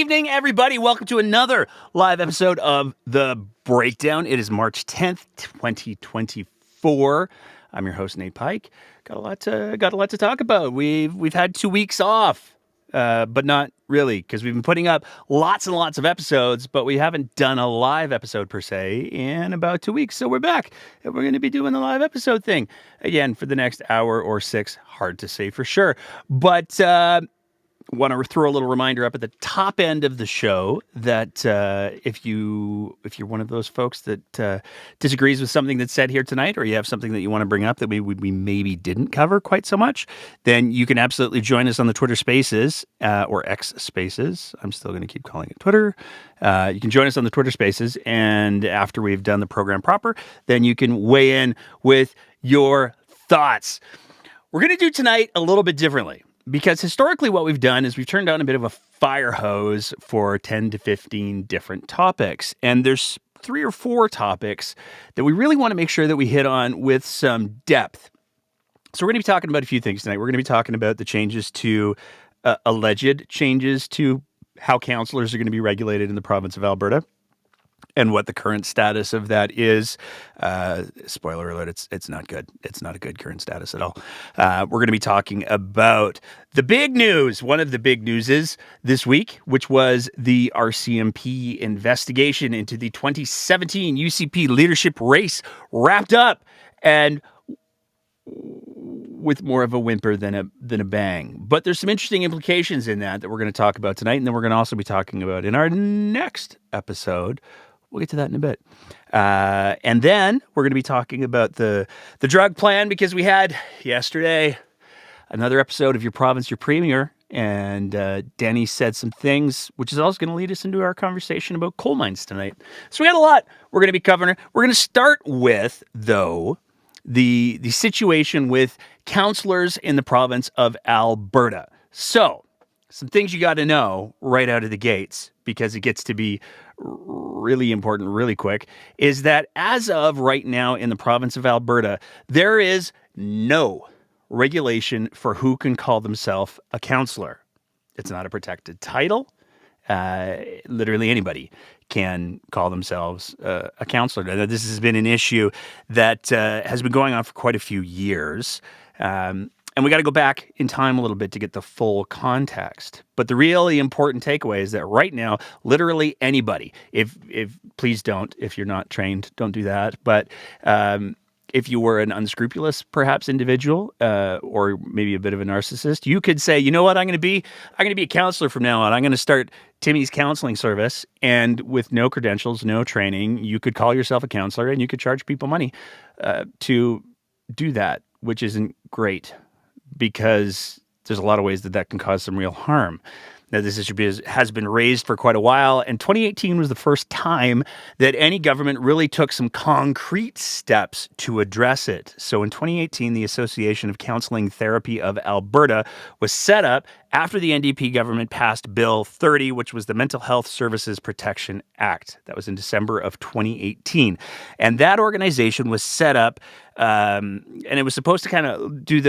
evening, everybody. Welcome to another live episode of The Breakdown. It is March 10th, 2024. I'm your host, Nate Pike. Got a lot to talk about. We've had 2 weeks off, but not really, because we've been putting up lots and lots of episodes, but we haven't done a live episode per se in about 2 weeks. So we're back, and we're going to be doing the live episode thing again for the next hour or six. Hard to say for sure, but want to throw a little reminder up at the top end of the show that if you're one of those folks that disagrees with something that's said here tonight, or you have something that you want to bring up that we maybe didn't cover quite so much, then you can absolutely join us on the Twitter Spaces or X Spaces. I'm still going to keep calling it Twitter. You can join us on the Twitter Spaces, and after we've done the program proper, then you can weigh in with your thoughts. We're going to do tonight a little bit differently. Because historically what we've done is we've turned on a bit of a fire hose for 10 to 15 different topics. And there's 3 or 4 topics that we really want to make sure that we hit on with some depth. So we're going to be talking about a few things tonight. We're going to be talking about the changes to, alleged changes to how counselors are going to be regulated in the province of Alberta, and what the current status of that is. Spoiler alert, it's not good. It's not a good current status at all. We're going to be talking about the big news. One of the big newses this week, which was the RCMP investigation into the 2017 UCP Leadership Race, wrapped up, and with more of a whimper than a bang. But there's some interesting implications in that we're going to talk about tonight, and then we're going to also be talking about in our next episode. We'll get to that in a bit. And then we're going to be talking about the drug plan, because we had yesterday another episode of Your Province, Your Premier, and Danny said some things, which is also going to lead us into our conversation about coal mines tonight. So we got a lot we're going to be covering. We're going to start with, though, the situation with counselors in the province of Alberta. So some things you got to know right out of the gates, because it gets to be really important really quick, is that as of right now in the province of Alberta, there is no regulation for who can call themselves a counselor. It's not a protected title. Literally anybody can call themselves a counselor. Now, this has been an issue that has been going on for quite a few years. And we got to go back in time a little bit to get the full context. But the really important takeaway is that right now, literally anybody, if please don't, if you're not trained, don't do that. But if you were an unscrupulous, perhaps, individual, or maybe a bit of a narcissist, you could say, you know what, I'm going to be a counselor from now on. I'm going to start Timmy's counseling service, and with no credentials, no training, you could call yourself a counselor, and you could charge people money to do that, which isn't great, because there's a lot of ways that can cause some real harm. Now, this issue has been raised for quite a while, and 2018 was the first time that any government really took some concrete steps to address it. So in 2018, the Association of Counseling Therapy of Alberta was set up after the NDP government passed Bill 30, which was the Mental Health Services Protection Act. That was in December of 2018. And that organization was set up, and it was supposed to kind of do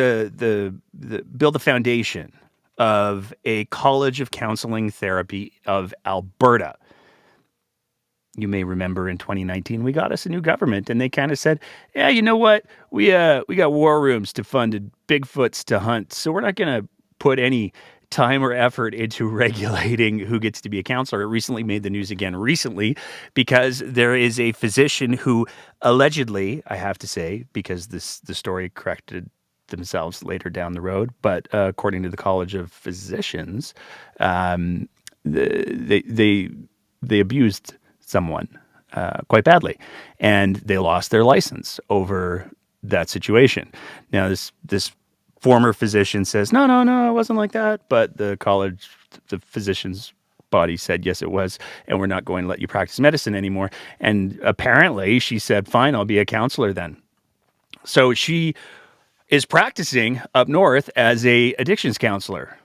build the foundation of a College of Counseling Therapy of Alberta. You may remember in 2019, we got us a new government, and they kind of said, yeah, you know what? We got war rooms to fund and Bigfoots to hunt, so we're not going to put any time or effort into regulating who gets to be a counselor. It recently made the news again because there is a physician who allegedly, I have to say, because the story corrected themselves later down the road, but according to the College of Physicians, they abused someone quite badly, and they lost their license over that situation. Now, this former physician says, no, it wasn't like that, but the physicians body said, yes, it was, and we're not going to let you practice medicine anymore. And apparently she said, fine, I'll be a counselor then. So she is practicing up north as a addictions counselor,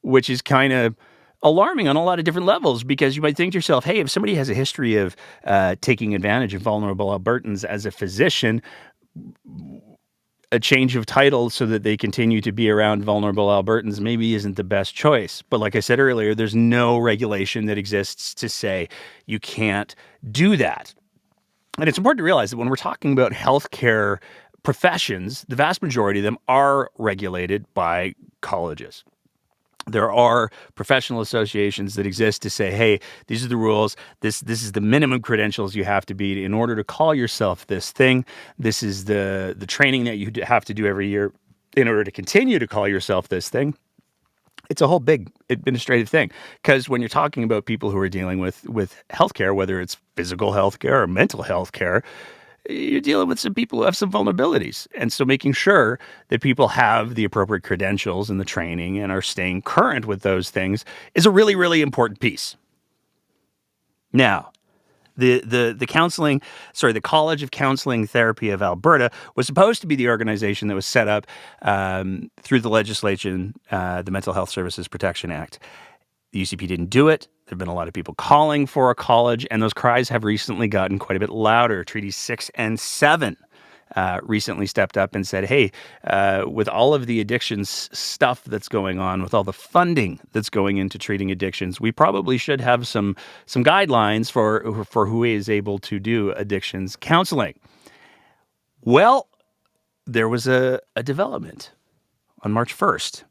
which is kind of alarming on a lot of different levels, because you might think to yourself, hey, if somebody has a history of taking advantage of vulnerable Albertans as a physician, a change of title so that they continue to be around vulnerable Albertans maybe isn't the best choice. But like I said earlier, there's no regulation that exists to say you can't do that. And it's important to realize that when we're talking about healthcare professions, the vast majority of them are regulated by colleges. There are professional associations that exist to say, hey, these are the rules. This is the minimum credentials you have to be in order to call yourself this thing. This is the training that you have to do every year in order to continue to call yourself this thing. It's a whole big administrative thing, because when you're talking about people who are dealing with healthcare, whether it's physical healthcare or mental healthcare, you're dealing with some people who have some vulnerabilities. And so making sure that people have the appropriate credentials and the training and are staying current with those things is a really, really important piece. Now, the College of Counseling Therapy of Alberta was supposed to be the organization that was set up through the legislation, the Mental Health Services Protection Act. The UCP didn't do it. There have been a lot of people calling for a college, and those cries have recently gotten quite a bit louder. Treaties 6 and 7 recently stepped up and said, hey, with all of the addictions stuff that's going on, with all the funding that's going into treating addictions, we probably should have some guidelines for who is able to do addictions counseling. Well, there was a development. On March 1st,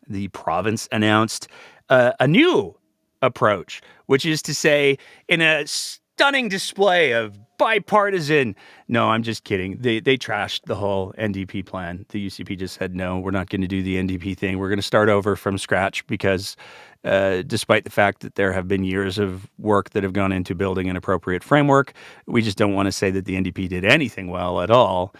the province announced a new approach, which is to say, in a stunning display of bipartisan. No, I'm just kidding. They trashed the whole NDP plan. The UCP just said, no, we're not going to do the NDP thing. We're going to start over from scratch because despite the fact that there have been years of work that have gone into building an appropriate framework, we just don't want to say that the NDP did anything well at all.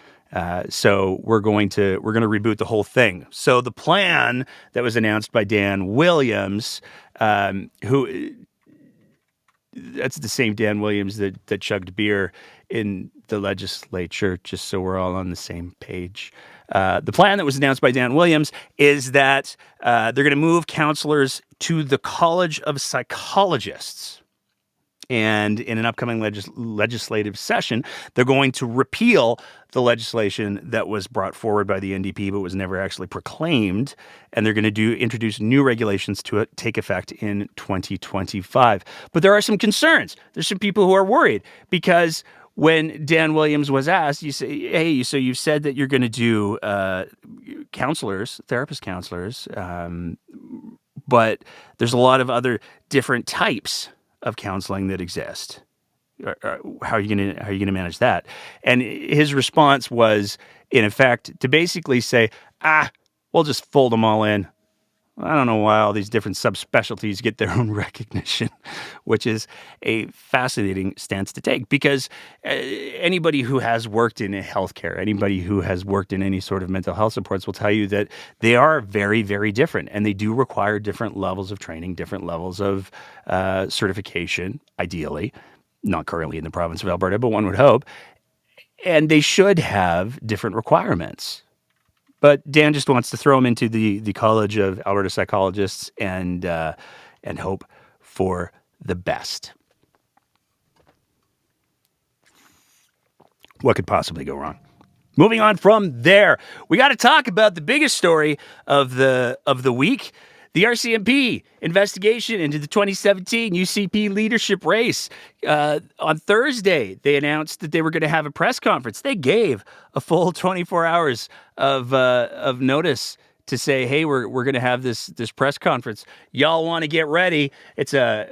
So we're going to reboot the whole thing. So the plan that was announced by Dan Williams, who that's the same Dan Williams that chugged beer in the legislature, just so we're all on the same page. The plan that was announced by Dan Williams is that they're going to move counselors to the College of Psychologists. And in an upcoming legislative session, they're going to repeal the legislation that was brought forward by the NDP but was never actually proclaimed. And they're going to introduce new regulations to take effect in 2025. But there are some concerns. There's some people who are worried because when Dan Williams was asked, you say, hey, so you've said that you're going to do therapist counselors, but there's a lot of other different types of counseling that exist. How are you going to manage that? And his response was, in effect, to basically say, we'll just fold them all in. I don't know why all these different subspecialties get their own recognition, which is a fascinating stance to take because anybody who has worked in healthcare, anybody who has worked in any sort of mental health supports will tell you that they are very, very different and they do require different levels of training, different levels of certification, ideally, not currently in the province of Alberta, but one would hope, and they should have different requirements. But Dan just wants to throw him into the College of Alberta Psychologists and hope for the best. What could possibly go wrong? Moving on from there, we got to talk about the biggest story of the week. The RCMP investigation into the 2017 UCP Leadership Race. On Thursday, they announced that they were going to have a press conference. They gave a full 24 hours of notice to say, hey, we're going to have this press conference. Y'all want to get ready.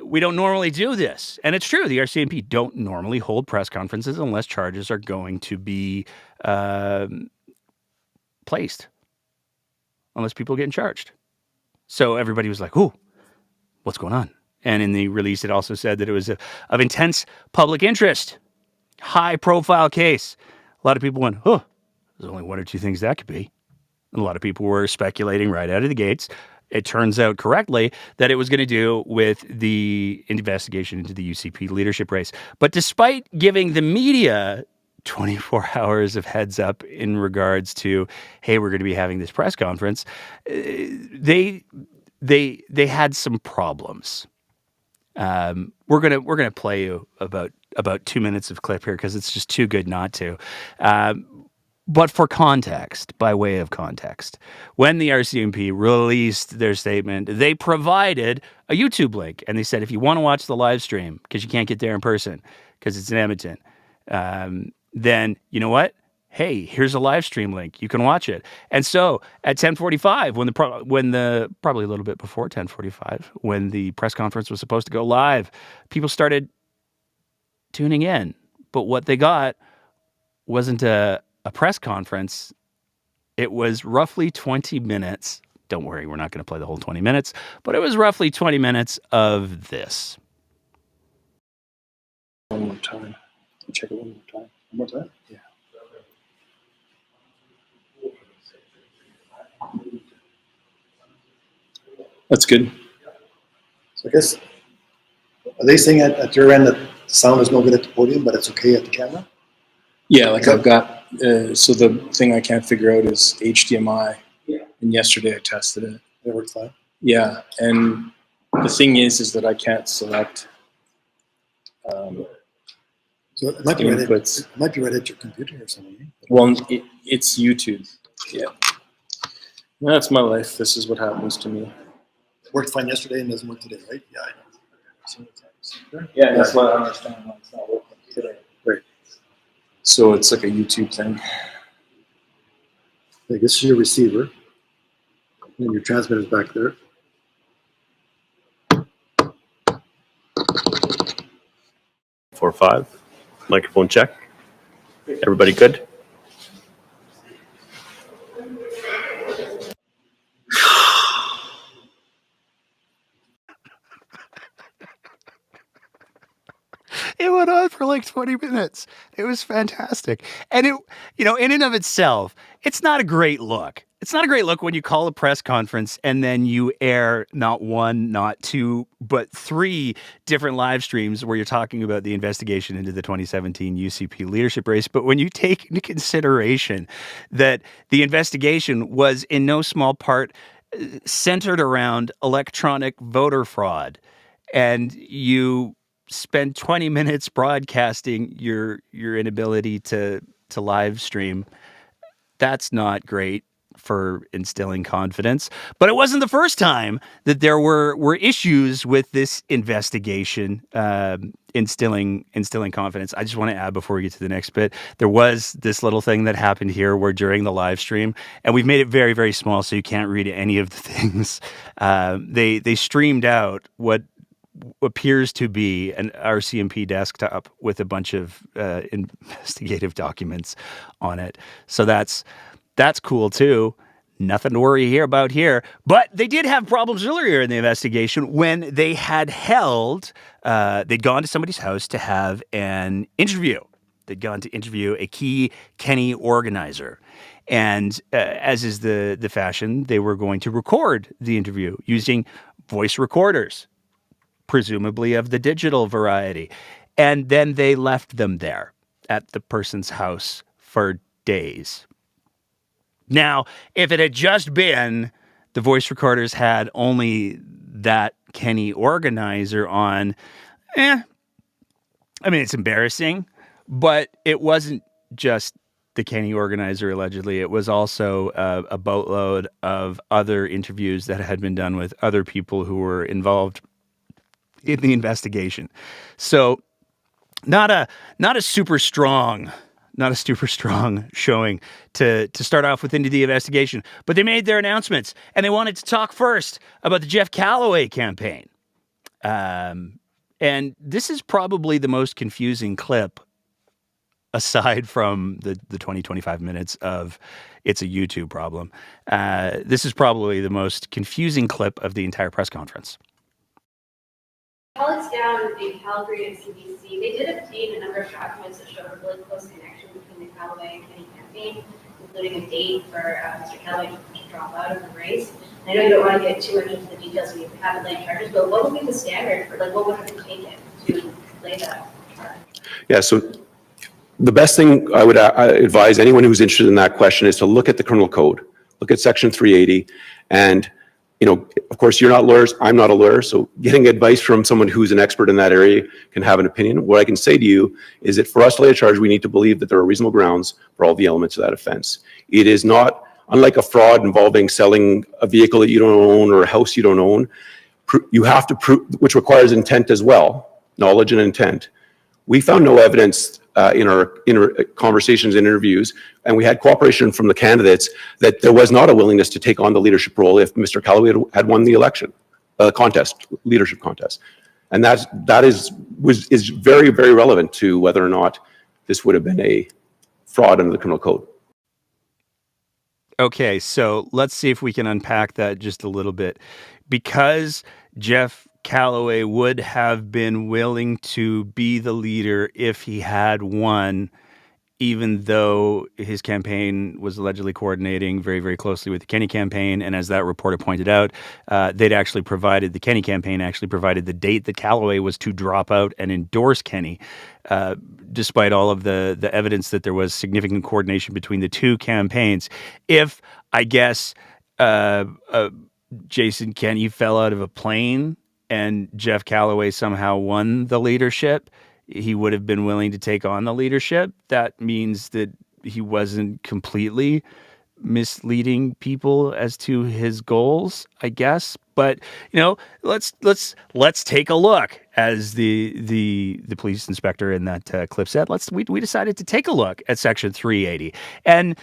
We don't normally do this. And it's true. The RCMP don't normally hold press conferences unless charges are going to be placed, unless people are getting charged. So everybody was like, ooh, what's going on? And in the release, it also said that it was of intense public interest, high-profile case. A lot of people went, there's only one or two things that could be. And a lot of people were speculating right out of the gates. It turns out correctly that it was going to do with the investigation into the UCP leadership race. But despite giving the media 24 hours of heads up in regards to, hey, we're going to be having this press conference, they had some problems. We're gonna play you about 2 minutes of clip here because it's just too good not to. But for context, by way of context, when the RCMP released their statement, they provided a YouTube link. And they said, if you want to watch the live stream, because you can't get there in person, because it's in Edmonton, then you know what? Hey, here's a live stream link. You can watch it. And so at 10:45, when the probably a little bit before 10:45, when the press conference was supposed to go live, people started tuning in. But what they got wasn't a press conference. It was roughly 20 minutes. Don't worry, we're not going to play the whole 20 minutes, but it was roughly 20 minutes of this. One more time. Check it one more time. One more time? Yeah. That's good. So I guess, are they saying at your end that the sound is no good at the podium, but it's okay at the camera? Yeah, like I've got, so the thing I can't figure out is HDMI. Yeah. And yesterday I tested it. It worked fine. Yeah, and the thing is that I can't select so it might be right inputs. It might be right at your computer or something. Well, it's YouTube. Yeah. That's my life. This is what happens to me. It worked fine yesterday and doesn't work today, right? Yeah, I know. Yeah, that's what I understand why it's not working today. Right. So it's like a YouTube thing. Like this is your receiver, and your transmitter's back there. Four, five. Microphone check. Everybody good? It went on for like 20 minutes. It was fantastic. And it, in and of itself, it's not a great look. It's not a great look when you call a press conference and then you air not one, not two, but three different live streams where you're talking about the investigation into the 2017 UCP Leadership Race. But when you take into consideration that the investigation was in no small part centered around electronic voter fraud, and you spend 20 minutes broadcasting your inability to live stream, that's not great for instilling confidence. But it wasn't the first time that there were issues with this investigation instilling confidence. I just want to add before we get to the next bit, there was this little thing that happened here where during the live stream, and we've made it very, very small so you can't read any of the things, they streamed out what appears to be an RCMP desktop with a bunch of investigative documents on it. So that's cool too. Nothing to worry about here. But they did have problems earlier in the investigation when they had they'd gone to somebody's house to have an interview. They'd gone to interview a key Kenny organizer. And as is the fashion, they were going to record the interview using voice recorders, presumably of the digital variety. And then they left them there at the person's house for days. Now, if it had just been the voice recorders had only that Kenny organizer on, I mean, it's embarrassing, but it wasn't just the Kenny organizer, allegedly. It was also a boatload of other interviews that had been done with other people who were involved in the investigation. So not a super strong showing to start off with into the investigation. But they made their announcements, and they wanted to talk first about the Jeff Callaway campaign. And this is probably the most confusing clip, aside from the 20-25 minutes of it's a YouTube problem. This is probably the most confusing clip of the entire press conference. Colleagues down in Calgary and CBC, they did obtain a number of documents that showed a really close connection between the Callaway and Kenny campaign, including a date for Mr. Callaway to drop out of the race. And I know you don't want to get too much into the details when you haven't laid charges, but what would be the standard for, what would have been taken to lay that charge? Yeah, so the best thing I would advise anyone who's interested in that question is to look at the criminal code, look at section 380, and of course, you're not lawyers, I'm not a lawyer, so getting advice from someone who's an expert in that area can have an opinion. What I can say to you is that for us to lay a charge, we need to believe that there are reasonable grounds for all the elements of that offense. It is not, unlike a fraud involving selling a vehicle that you don't own or a house you don't own, you have to prove, which requires intent as well, knowledge and intent. We found no evidence in our conversations and interviews, and we had cooperation from the candidates that there was not a willingness to take on the leadership role if Mr. Callaway had won the election, leadership contest. And that is very, very relevant to whether or not this would have been a fraud under the criminal code. Okay, so let's see if we can unpack that just a little bit. Because Jeff Callaway would have been willing to be the leader if he had won, even though his campaign was allegedly coordinating very, very closely with the Kenney campaign. And as that reporter pointed out, the Kenney campaign actually provided the date that Callaway was to drop out and endorse Kenney, despite all of the evidence that there was significant coordination between the two campaigns. If, I guess, Jason Kenney fell out of a plane and Jeff Callaway somehow won the leadership, he would have been willing to take on the leadership. That means that he wasn't completely misleading people as to his goals, I guess. But let's take a look, as the police inspector in that clip said. We decided to take a look at Section 380, and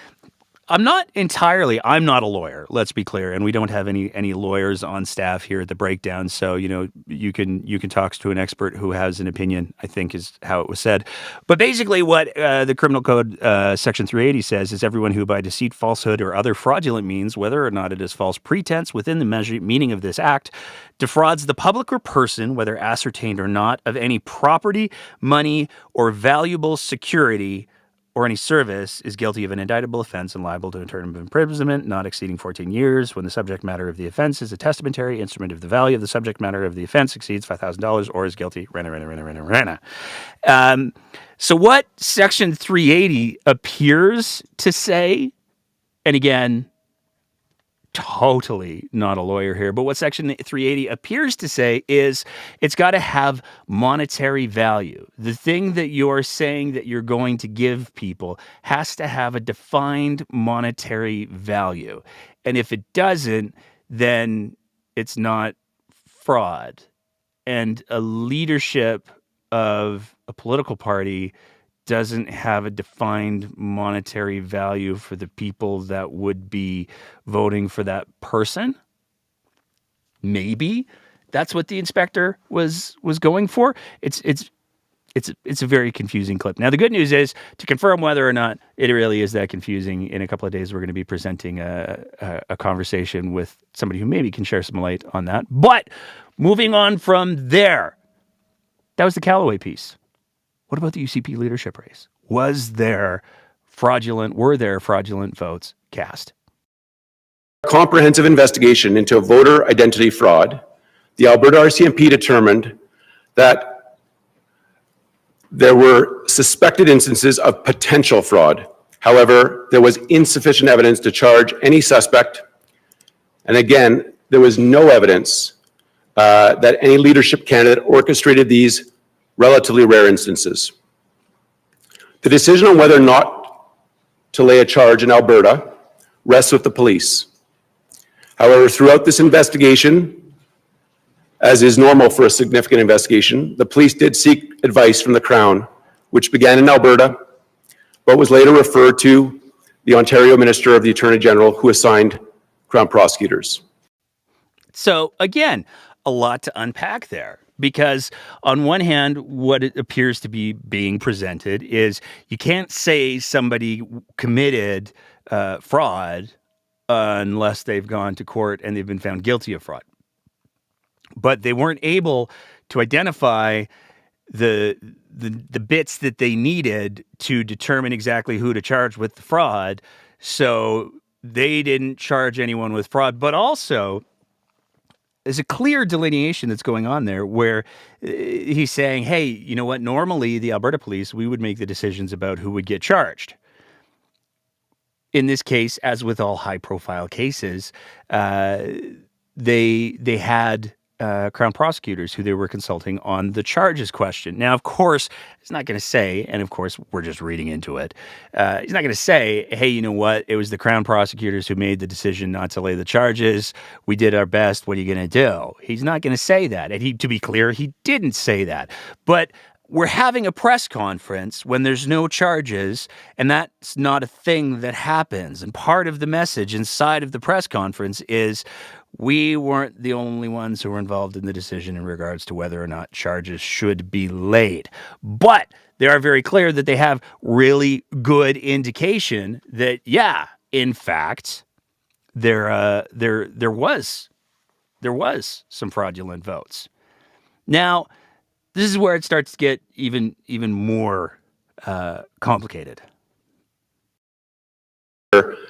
I'm not a lawyer, let's be clear, and we don't have any lawyers on staff here at the Breakdown, so you can talk to an expert who has an opinion, I think is how it was said. But basically what the Criminal Code Section 380 says is everyone who by deceit, falsehood, or other fraudulent means, whether or not it is false pretense within the meaning of this act, defrauds the public or person, whether ascertained or not, of any property, money, or valuable security or any service, is guilty of an indictable offense and liable to a term of imprisonment not exceeding 14 years when the subject matter of the offense is a testamentary instrument if the value of the subject matter of the offense exceeds $5,000 or is guilty. So what Section 380 appears to say, and again, totally not a lawyer here, but what Section 380 appears to say is it's got to have monetary value. The thing that you're saying that you're going to give people has to have a defined monetary value. And if it doesn't, then it's not fraud. And a leadership of a political party doesn't have a defined monetary value for the people that would be voting for that person. Maybe that's what the inspector was going for. It's a very confusing clip. Now, the good news is, to confirm whether or not it really is that confusing, in a couple of days we're going to be presenting a conversation with somebody who maybe can share some light on that. But moving on from there, that was the Callaway piece. What about the UCP leadership race? Were there fraudulent votes cast? Comprehensive investigation into voter identity fraud, the Alberta RCMP determined that there were suspected instances of potential fraud. However, there was insufficient evidence to charge any suspect. And again, there was no evidence that any leadership candidate orchestrated these relatively rare instances. The decision on whether or not to lay a charge in Alberta rests with the police. However, throughout this investigation, as is normal for a significant investigation, the police did seek advice from the Crown, which began in Alberta, but was later referred to the Ontario Minister of the Attorney General, who assigned Crown prosecutors. So again, a lot to unpack there. Because on one hand, what it appears to be being presented is you can't say somebody committed fraud unless they've gone to court and they've been found guilty of fraud. But they weren't able to identify the bits that they needed to determine exactly who to charge with the fraud. So they didn't charge anyone with fraud, but also there's a clear delineation that's going on there where he's saying, hey, you know what? Normally, the Alberta police, we would make the decisions about who would get charged. In this case, as with all high-profile cases, the they had Crown prosecutors who they were consulting on the charges question. Now, of course, he's not going to say, and of course, we're just reading into it. He's not going to say, hey, you know what? It was the Crown prosecutors who made the decision not to lay the charges. We did our best. What are you going to do? He's not going to say that. And to be clear, he didn't say that. But we're having a press conference when there's no charges, and that's not a thing that happens. And part of the message inside of the press conference is we weren't the only ones who were involved in the decision in regards to whether or not charges should be laid. But they are very clear that they have really good indication that, yeah, in fact, there was some fraudulent votes. Now, this is where it starts to get even more complicated.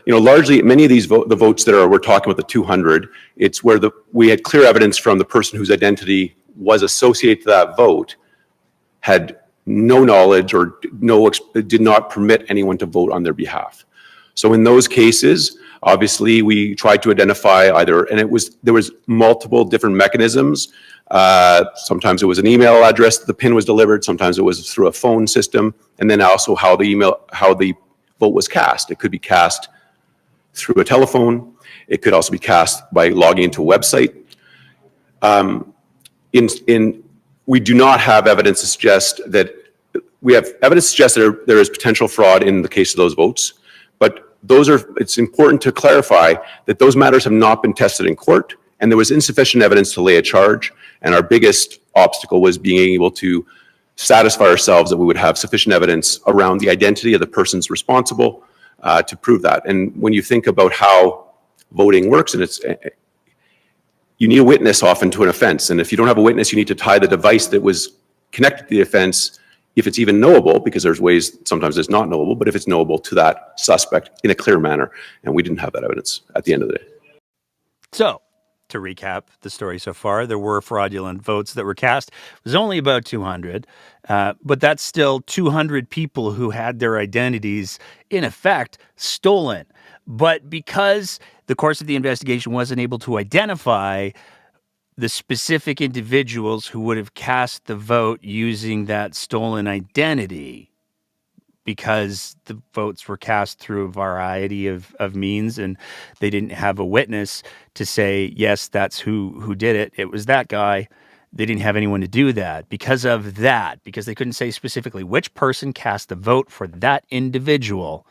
Largely many of these the votes that we're talking about, the 200, it's where we had clear evidence from the person whose identity was associated to that vote had no knowledge or did not permit anyone to vote on their behalf. So in those cases, obviously we tried to identify there was multiple different mechanisms. Sometimes it was an email address that the PIN was delivered. Sometimes it was through a phone system, and then also how the vote was cast. It could be cast through a telephone. It could also be cast by logging into a website. We do not have evidence to suggest that there is potential fraud in the case of those votes, but it's important to clarify that those matters have not been tested in court, and there was insufficient evidence to lay a charge. And our biggest obstacle was being able to satisfy ourselves that we would have sufficient evidence around the identity of the persons responsible to prove that. And when you think about how voting works, and you need a witness often to an offense. And if you don't have a witness, you need to tie the device that was connected to the offense, if it's even knowable, because there's ways sometimes it's not knowable, but if it's knowable, to that suspect in a clear manner. And we didn't have that evidence at the end of the day. So, to recap the story so far, there were fraudulent votes that were cast. It was only about 200, but that's still 200 people who had their identities, in effect, stolen. But because the course of the investigation wasn't able to identify the specific individuals who would have cast the vote using that stolen identity, because the votes were cast through a variety of means and they didn't have a witness to say, yes, that's who did it. It was that guy. They didn't have anyone to do that. Because of that, because they couldn't say specifically which person cast the vote for that individual,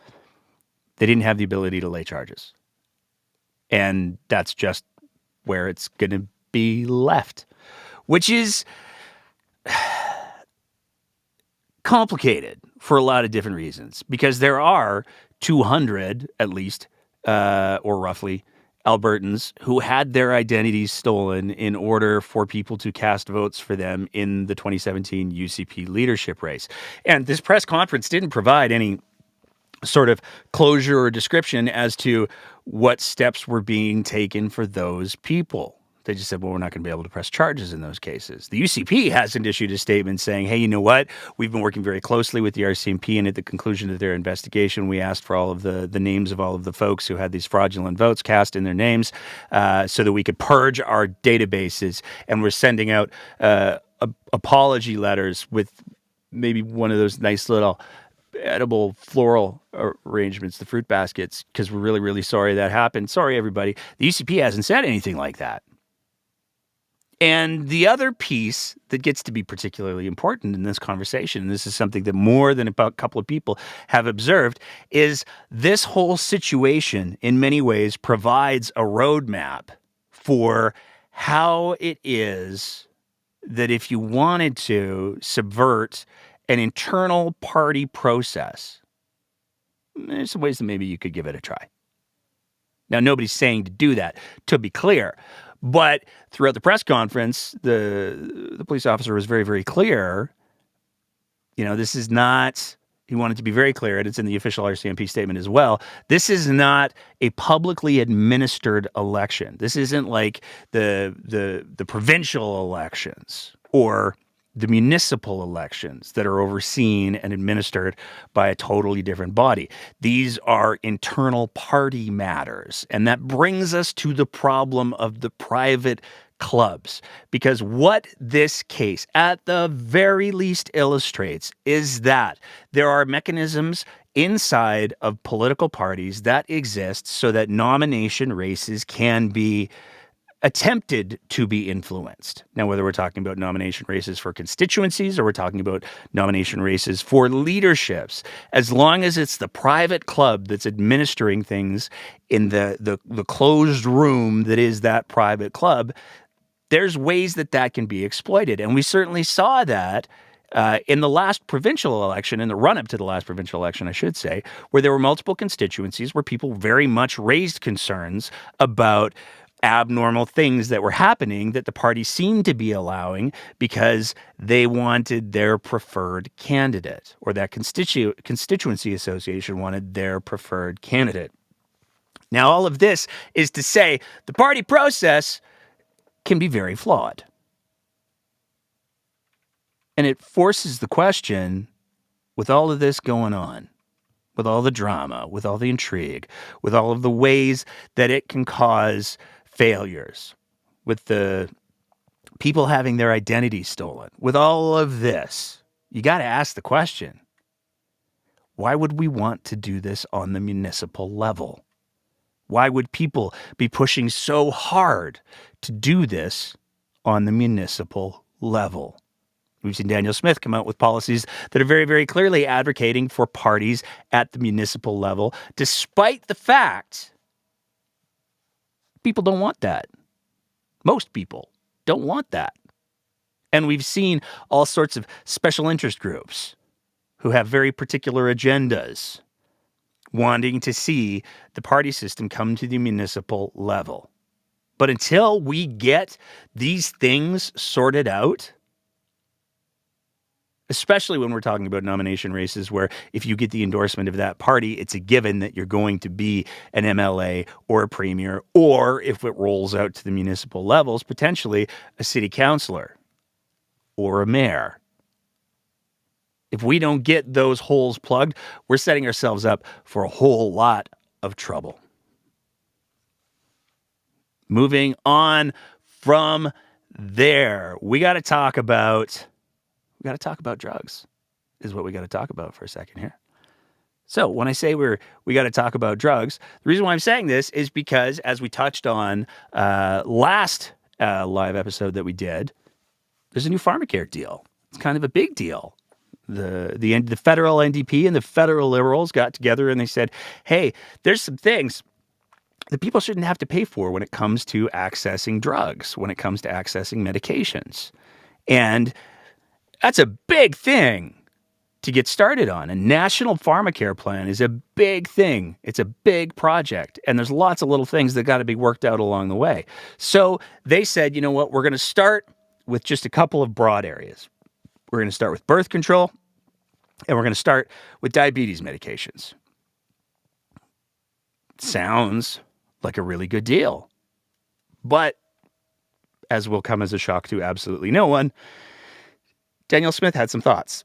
they didn't have the ability to lay charges. And that's just where it's going to be left, which is complicated for a lot of different reasons, because there are 200, at least, or roughly, Albertans who had their identities stolen in order for people to cast votes for them in the 2017 UCP leadership race. And this press conference didn't provide any sort of closure or description as to what steps were being taken for those people. They just said, well, we're not going to be able to press charges in those cases. The UCP hasn't issued a statement saying, hey, you know what? We've been working very closely with the RCMP, and at the conclusion of their investigation, we asked for all of the names of all of the folks who had these fraudulent votes cast in their names so that we could purge our databases. And we're sending out apology letters with maybe one of those nice little edible floral arrangements, the fruit baskets, because we're really, really sorry that happened. Sorry, everybody. The UCP hasn't said anything like that. And the other piece that gets to be particularly important in this conversation, and this is something that more than about a couple of people have observed, is this whole situation in many ways provides a roadmap for how it is that if you wanted to subvert an internal party process, there's some ways that maybe you could give it a try. Now, nobody's saying to do that, to be clear. But throughout the press conference, the police officer was very, very clear. This is not, he wanted to be very clear, and it's in the official RCMP statement as well. This is not a publicly administered election. This isn't like the provincial elections or the municipal elections that are overseen and administered by a totally different body. These are internal party matters. And that brings us to the problem of the private clubs. Because what this case, at the very least, illustrates is that there are mechanisms inside of political parties that exist so that nomination races can be attempted to be influenced. Now, whether we're talking about nomination races for constituencies or we're talking about nomination races for leaderships, as long as it's the private club that's administering things in the closed room that is that private club, there's ways that that can be exploited. And we certainly saw that in the last provincial election, in the run-up to the last provincial election, I should say, where there were multiple constituencies where people very much raised concerns about abnormal things that were happening that the party seemed to be allowing because they wanted their preferred candidate, or that constituency association wanted their preferred candidate. Now, all of this is to say the party process can be very flawed. And it forces the question, with all of this going on, with all the drama, with all the intrigue, with all of the ways that it can cause failures, with the people having their identity stolen, with all of this, you got to ask the question, why would we want to do this on the municipal level? Why would people be pushing so hard to do this on the municipal level? We've seen Danielle Smith come out with policies that are very, very clearly advocating for parties at the municipal level, despite the fact people don't want that. Most people don't want that. And we've seen all sorts of special interest groups who have very particular agendas wanting to see the party system come to the municipal level. But until we get these things sorted out, especially when we're talking about nomination races where if you get the endorsement of that party, it's a given that you're going to be an MLA or a premier, or if it rolls out to the municipal levels, potentially a city councillor or a mayor. If we don't get those holes plugged, we're setting ourselves up for a whole lot of trouble. Moving on from there, we got to talk about drugs, is what we got to talk about for a second here. So when I say we got to talk about drugs, the reason why I'm saying this is because, as we touched on last live episode that we did, there's a new Pharmacare deal. It's kind of a big deal. The federal NDP and the federal Liberals got together and they said, hey, there's some things that people shouldn't have to pay for when it comes to accessing drugs, when it comes to accessing medications. And that's a big thing to get started on. A national Pharmacare plan is a big thing. It's a big project. And there's lots of little things that got to be worked out along the way. So they said, you know what, we're going to start with just a couple of broad areas. We're going to start with birth control, and we're going to start with diabetes medications. Sounds like a really good deal. But, as will come as a shock to absolutely no one, Danielle Smith had some thoughts.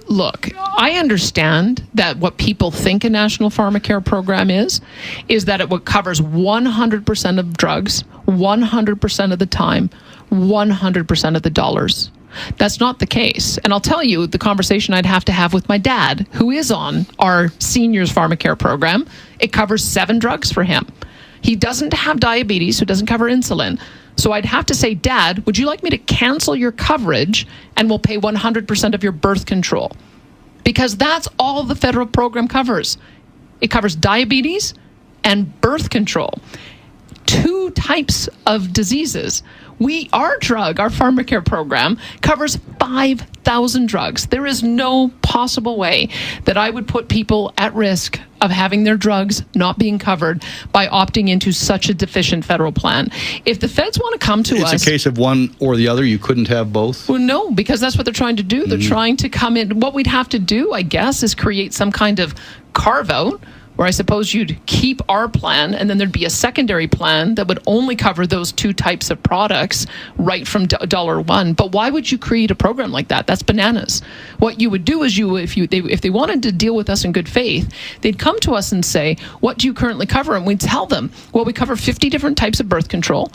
Look, I understand that what people think a national pharmacare program is that it covers 100% of drugs, 100% of the time, 100% of the dollars. That's not the case. And I'll tell you the conversation I'd have to have with my dad, who is on our seniors pharmacare program. It covers 7 drugs for him. He doesn't have diabetes, so it doesn't cover insulin. So I'd have to say, Dad, would you like me to cancel your coverage and we'll pay 100% of your birth control? Because that's all the federal program covers. It covers diabetes and birth control. 2 types of diseases. Our Pharmacare program, covers 5,000 drugs. There is no possible way that I would put people at risk of having their drugs not being covered by opting into such a deficient federal plan. If the feds want to come to us... It's a case of one or the other. You couldn't have both? Well, no, because that's what they're trying to do. They're trying to come in. What we'd have to do, I guess, is create some kind of carve-out where I suppose you'd keep our plan and then there'd be a secondary plan that would only cover those two types of products right from dollar one. But why would you create a program like that? That's bananas. What you would do is if they wanted to deal with us in good faith, they'd come to us and say, what do you currently cover? And we'd tell them, well, we cover 50 different types of birth control.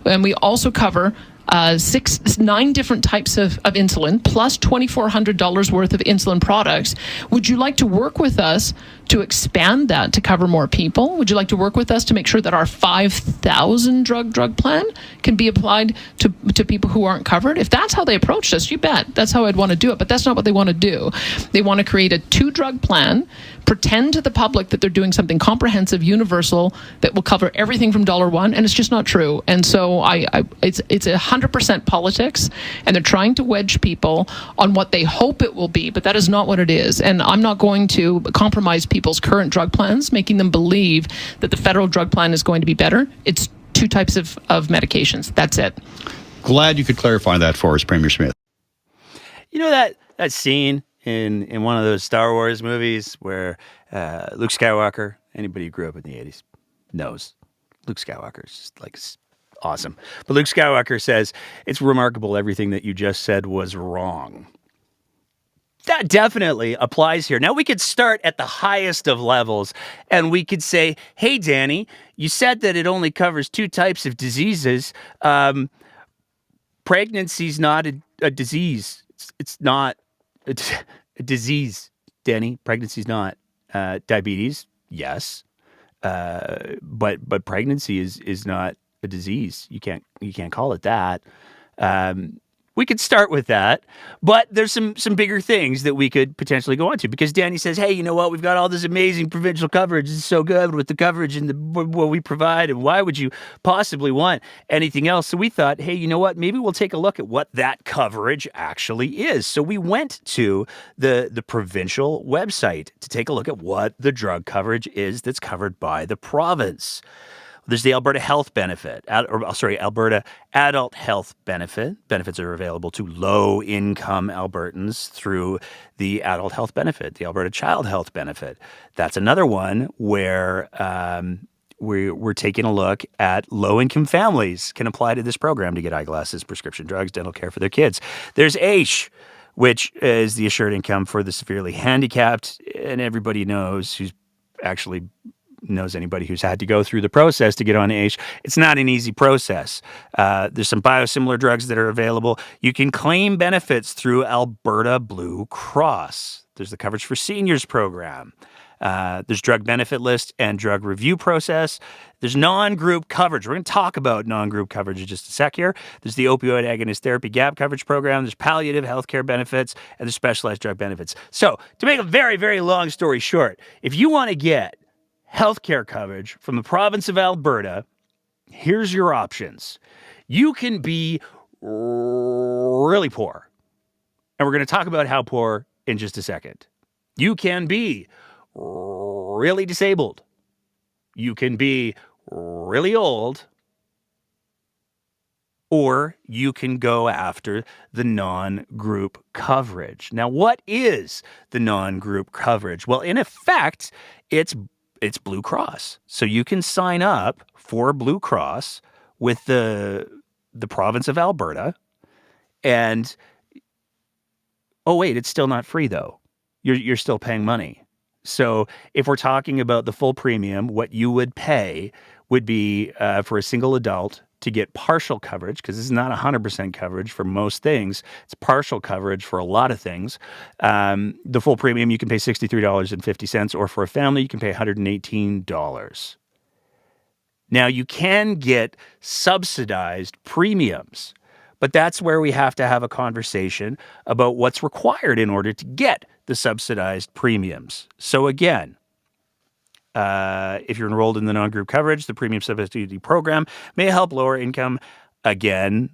And we also cover 9 different types of insulin, plus $2,400 worth of insulin products. Would you like to work with us to expand that to cover more people? Would you like to work with us to make sure that our 5,000 drug plan can be applied to people who aren't covered? If that's how they approached us, you bet. That's how I'd want to do it. But that's not what they want to do. They want to create a 2-drug plan, pretend to the public that they're doing something comprehensive, universal, that will cover everything from dollar one, and it's just not true. And so it's 100% politics, and they're trying to wedge people on what they hope it will be, but that is not what it is. And I'm not going to compromise people's current drug plans, making them believe that the federal drug plan is going to be better. It's 2 types of medications. That's it. Glad you could clarify that for us, Premier Smith. You know that scene in one of those Star Wars movies where Luke Skywalker, anybody who grew up in the 80s knows Luke Skywalker is just like awesome. But Luke Skywalker says, it's remarkable everything that you just said was wrong. That definitely applies here. Now, we could start at the highest of levels and we could say, hey, Danny, you said that it only covers 2 types of diseases. Pregnancy's not a disease. It's not a disease, Danny. Pregnancy's not. Diabetes, yes. But pregnancy is not a disease. You can't call it that. We could start with that, but there's some bigger things that we could potentially go on to, because Danny says, hey, you know what? We've got all this amazing provincial coverage. It's so good with the coverage and what we provide, and why would you possibly want anything else? So we thought, hey, you know what? Maybe we'll take a look at what that coverage actually is. So we went to the provincial website to take a look at what the drug coverage is that's covered by the province. There's the Alberta Health Benefit, Alberta Adult Health Benefit. Benefits are available to low-income Albertans through the Adult Health Benefit, the Alberta Child Health Benefit. That's another one where we're taking a look at low-income families can apply to this program to get eyeglasses, prescription drugs, dental care for their kids. There's AISH, which is the assured income for the severely handicapped, and everybody knows anybody who's had to go through the process to get on AISH. It's not an easy process. There's some biosimilar drugs that are available. You can claim benefits through Alberta Blue Cross. There's the Coverage for Seniors program. There's drug benefit list and drug review process. There's non-group coverage. We're going to talk about non-group coverage in just a sec here. There's the opioid agonist therapy gap coverage program. There's palliative healthcare benefits, and there's specialized drug benefits. So to make a very, very long story short, if you want to get healthcare coverage from the province of Alberta, here's your options. You can be really poor, and we're going to talk about how poor in just a second. You can be really disabled. You can be really old, or you can go after the non-group coverage. Now, what is the non-group coverage? Well, in effect, it's Blue Cross. So you can sign up for Blue Cross with the province of Alberta. And, oh, wait, it's still not free, though. You're still paying money. So if we're talking about the full premium, what you would pay would be for a single adult to get partial coverage, because this is not 100% coverage for most things. It's partial coverage for a lot of things. The full premium, you can pay $63.50, or for a family, you can pay $118. Now, you can get subsidized premiums, but that's where we have to have a conversation about what's required in order to get the subsidized premiums. So again, if you're enrolled in the non-group coverage, the premium subsidy program may help lower income Albertans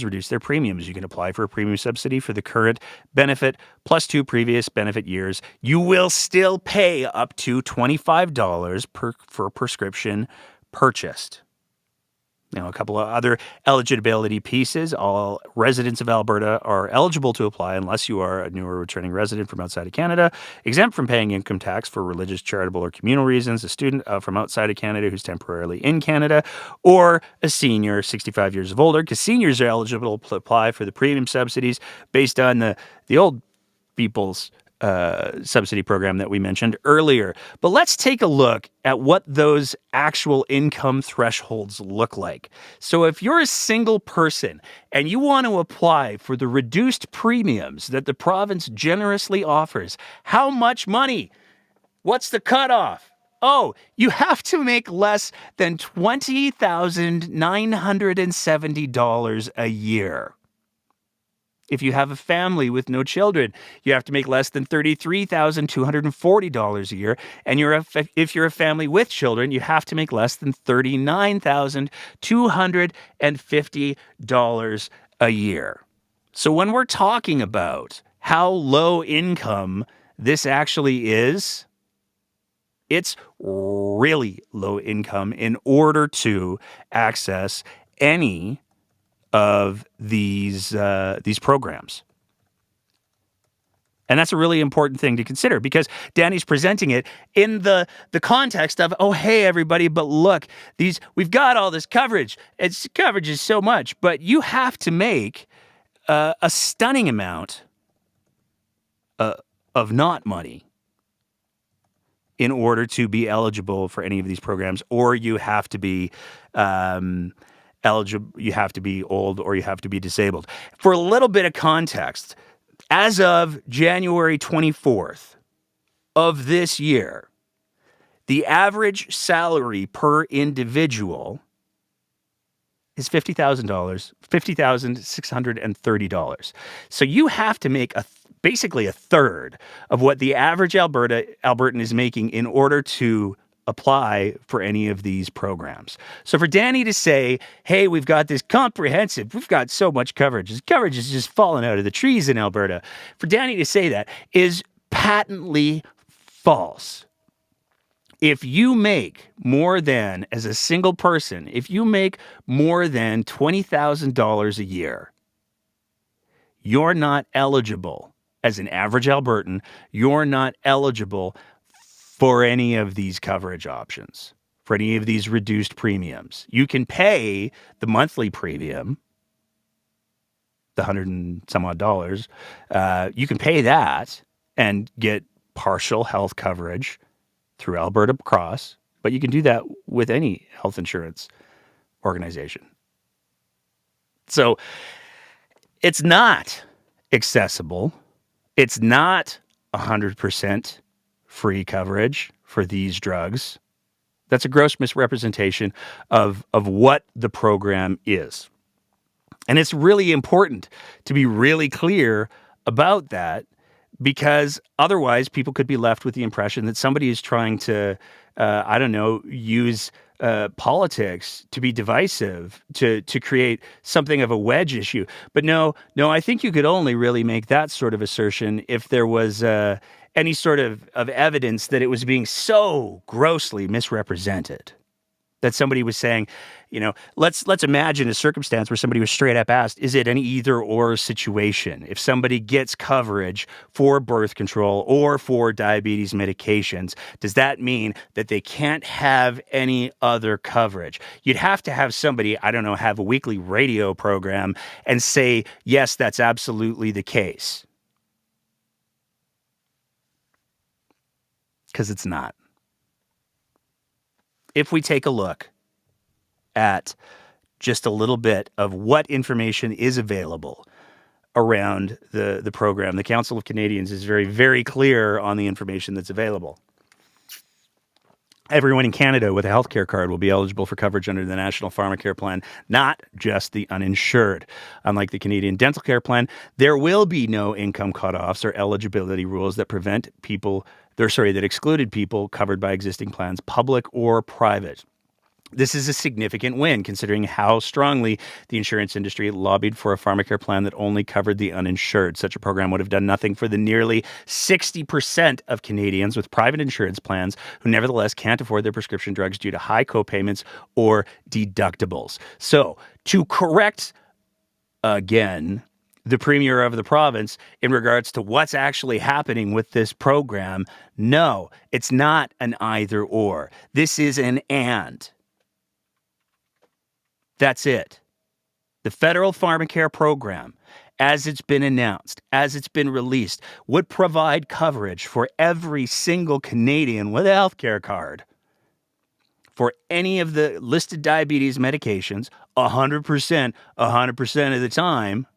reduce their premiums. You can apply for a premium subsidy for the current benefit plus 2 previous benefit years. You will still pay up to $25 per prescription purchased. A couple of other eligibility pieces. All residents of Alberta are eligible to apply unless you are a new or returning resident from outside of Canada, exempt from paying income tax for religious, charitable, or communal reasons, a student from outside of Canada who's temporarily in Canada, or a senior 65 years of older, because seniors are eligible to apply for the premium subsidies based on the old people's subsidy program that we mentioned earlier. But let's take a look at what those actual income thresholds look like. So if you're a single person and you want to apply for the reduced premiums that the province generously offers, how much money? What's the cutoff? Oh, you have to make less than $20,970 a year. If you have a family with no children, you have to make less than $33,240 a year. And if you're a family with children, you have to make less than $39,250 a year. So when we're talking about how low income this actually is, it's really low income in order to access any of these programs. And that's a really important thing to consider because Danny's presenting it in the context of, oh, hey, everybody, but look, we've got all this coverage. Coverage is so much, but you have to make a stunning amount of not money in order to be eligible for any of these programs, or you have to be eligible, you have to be old, or you have to be disabled. For a little bit of context, as of January 24th of this year, the average salary per individual is $50,000, $50,630. So you have to make basically a third of what the average Albertan is making in order to apply for any of these programs. So for Danny to say, hey, we've got this we've got so much coverage. This coverage is just falling out of the trees in Alberta. For Danny to say that is patently false. If you make more than, as a single person, if you make more than $20,000 a year, you're not eligible. As an average Albertan, you're not eligible for any of these coverage options, for any of these reduced premiums. You can pay the monthly premium, the $100 and some odd dollars. You can pay that and get partial health coverage through Alberta Cross, but you can do that with any health insurance organization. So it's not accessible. It's not 100% free coverage for these drugs. That's a gross misrepresentation of what the program is. And it's really important to be really clear about that, because otherwise people could be left with the impression that somebody is trying to, use politics to be divisive, to create something of a wedge issue. But no, I think you could only really make that sort of assertion if there was any sort of evidence that it was being so grossly misrepresented. That somebody was saying, let's imagine a circumstance where somebody was straight up asked, is it an either or situation? If somebody gets coverage for birth control or for diabetes medications, does that mean that they can't have any other coverage? You'd have to have somebody, have a weekly radio program and say, yes, that's absolutely the case. Because it's not. If we take a look at just a little bit of what information is available around the program, the Council of Canadians is very, very clear on the information that's available. Everyone in Canada with a healthcare card will be eligible for coverage under the National Pharmacare plan, not just the uninsured. Unlike the Canadian Dental Care Plan, there will be no income cutoffs or eligibility rules that that excluded people covered by existing plans, public or private. This is a significant win, considering how strongly the insurance industry lobbied for a Pharmacare plan that only covered the uninsured. Such a program would have done nothing for the nearly 60% of Canadians with private insurance plans who nevertheless can't afford their prescription drugs due to high copayments or deductibles. So, to correct, again, the premier of the province in regards to what's actually happening with this program, no, it's not an either or. This is an and. That's it. The federal Pharmacare program, as it's been announced, as it's been released, would provide coverage for every single Canadian with a healthcare card for any of the listed diabetes medications 100% of the time.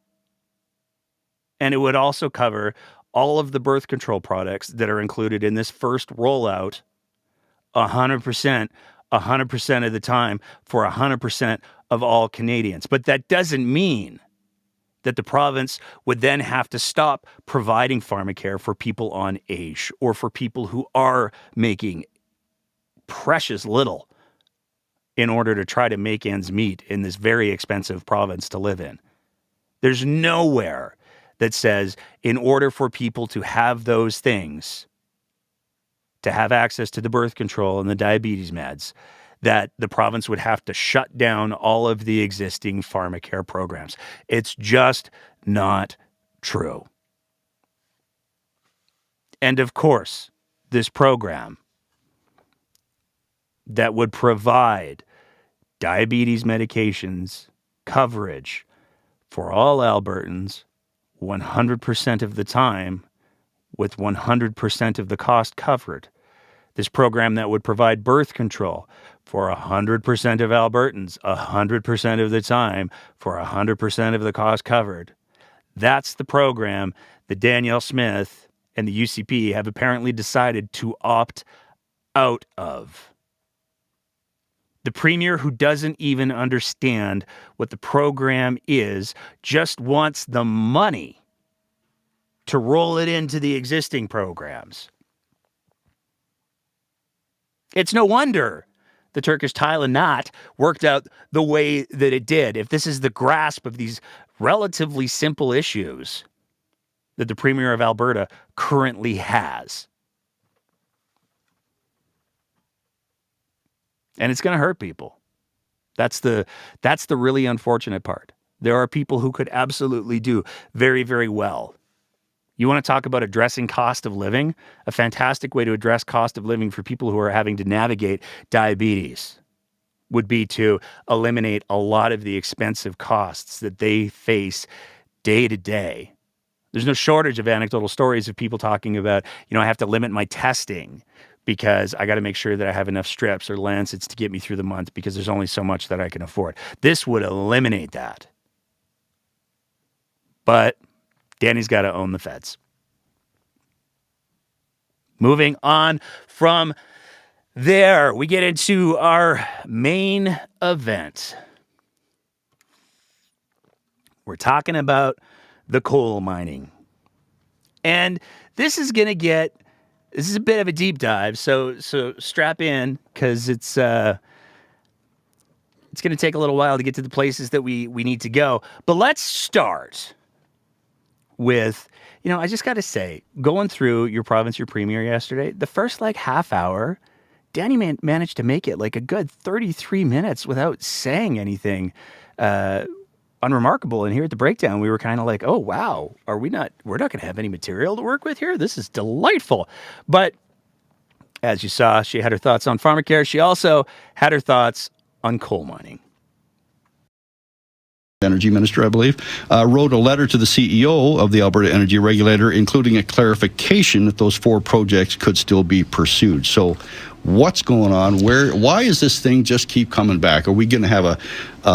And it would also cover all of the birth control products that are included in this first rollout 100% of the time for 100% of all Canadians. But that doesn't mean that the province would then have to stop providing Pharmacare for people on age or for people who are making precious little in order to try to make ends meet in this very expensive province to live in. There's nowhere that says in order for people to have those things, to have access to the birth control and the diabetes meds, that the province would have to shut down all of the existing Pharmacare programs. It's just not true. And of course, this program that would provide diabetes medications coverage for all Albertans 100% of the time with 100% of the cost covered. This program that would provide birth control for 100% of Albertans 100% of the time for 100% of the cost covered. That's the program that Danielle Smith and the UCP have apparently decided to opt out of. The premier, who doesn't even understand what the program is, just wants the money to roll it into the existing programs. It's no wonder the Turkish Tylenol worked out the way that it did. If this is the grasp of these relatively simple issues that the Premier of Alberta currently has. And it's going to hurt people. That's the really unfortunate part. There are people who could absolutely do very, very well. You want to talk about addressing cost of living? A fantastic way to address cost of living for people who are having to navigate diabetes would be to eliminate a lot of the expensive costs that they face day to day. There's no shortage of anecdotal stories of people talking about, I have to limit my testing because I got to make sure that I have enough strips or lancets to get me through the month because there's only so much that I can afford. This would eliminate that. But Danny's got to own the feds. Moving on from there, we get into our main event. We're talking about the coal mining. And this is a bit of a deep dive, so strap in, because it's going to take a little while to get to the places that we need to go. But let's start with, I just got to say, going through your province, your premier yesterday, the first half hour, Danny managed to make it a good 33 minutes without saying anything unremarkable. And here at the breakdown, we were kind of oh, wow, we're not going to have any material to work with here? This is delightful. But as you saw, she had her thoughts on Pharmacare. She also had her thoughts on coal mining. Energy Minister, I believe, wrote a letter to the CEO of the Alberta Energy Regulator, including a clarification that those 4 projects could still be pursued. So what's going on? Why is this thing just keep coming back? Are we going to have a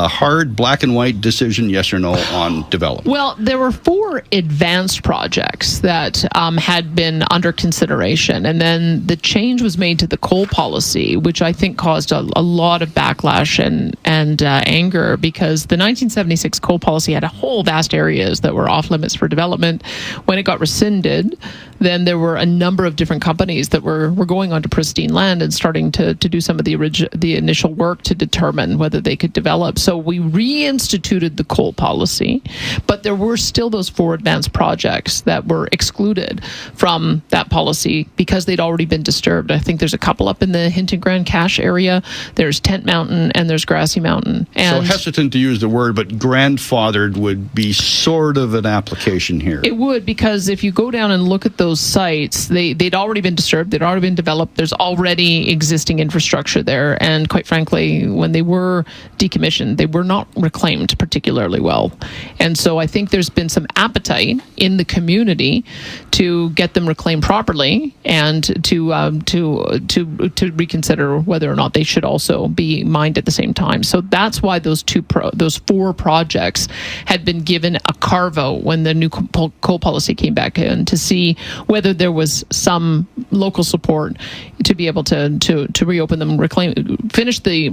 hard black and white decision, yes or no, on development? Well, there were 4 advanced projects that had been under consideration, and then the change was made to the coal policy, which I think caused a lot of backlash and anger, because the 1976 coal policy had a whole vast areas that were off limits for development. When it got rescinded, then there were a number of different companies that were going onto pristine land and starting to do some of the initial work to determine whether they could develop. So we reinstituted the coal policy, but there were still those 4 advanced projects that were excluded from that policy because they'd already been disturbed. I think there's a couple up in the Hinton Grand Cache area. There's Tent Mountain and there's Grassy Mountain. And so hesitant to use the word, but grandfathered would be sort of an application here. it would, because if you go down and look at those sites, they'd already been disturbed, they'd already been developed, there's already existing infrastructure there, and quite frankly, when they were decommissioned, they were not reclaimed particularly well. And so I think there's been some appetite in the community to get them reclaimed properly and to reconsider whether or not they should also be mined at the same time. So that's why those 4 projects had been given a carve-out when the new coal policy came back in, to see whether there was some local support to be able to reopen them, finish the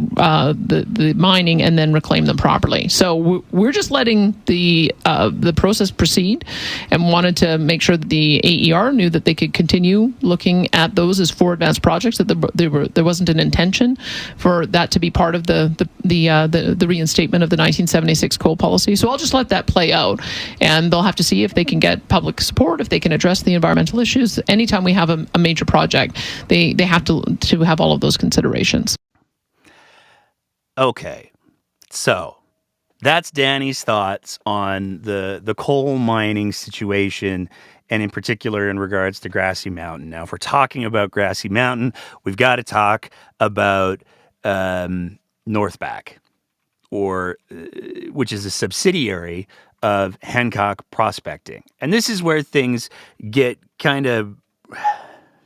mining, and then reclaim them properly. So we're just letting the process proceed, and wanted to make sure that the AER knew that they could continue looking at those as 4 advanced projects, that there wasn't an intention for that to be part of the reinstatement of the 1976 coal policy. So I'll just let that play out, and they'll have to see if they can get public support, if they can address the environmental issues. Anytime we have a major project, they have to have all of those considerations. Okay, so that's Danny's thoughts on the coal mining situation, and in particular in regards to Grassy Mountain. Now, if we're talking about Grassy Mountain, we've got to talk about Northback, which is a subsidiary of Hancock Prospecting. And this is where things get kind of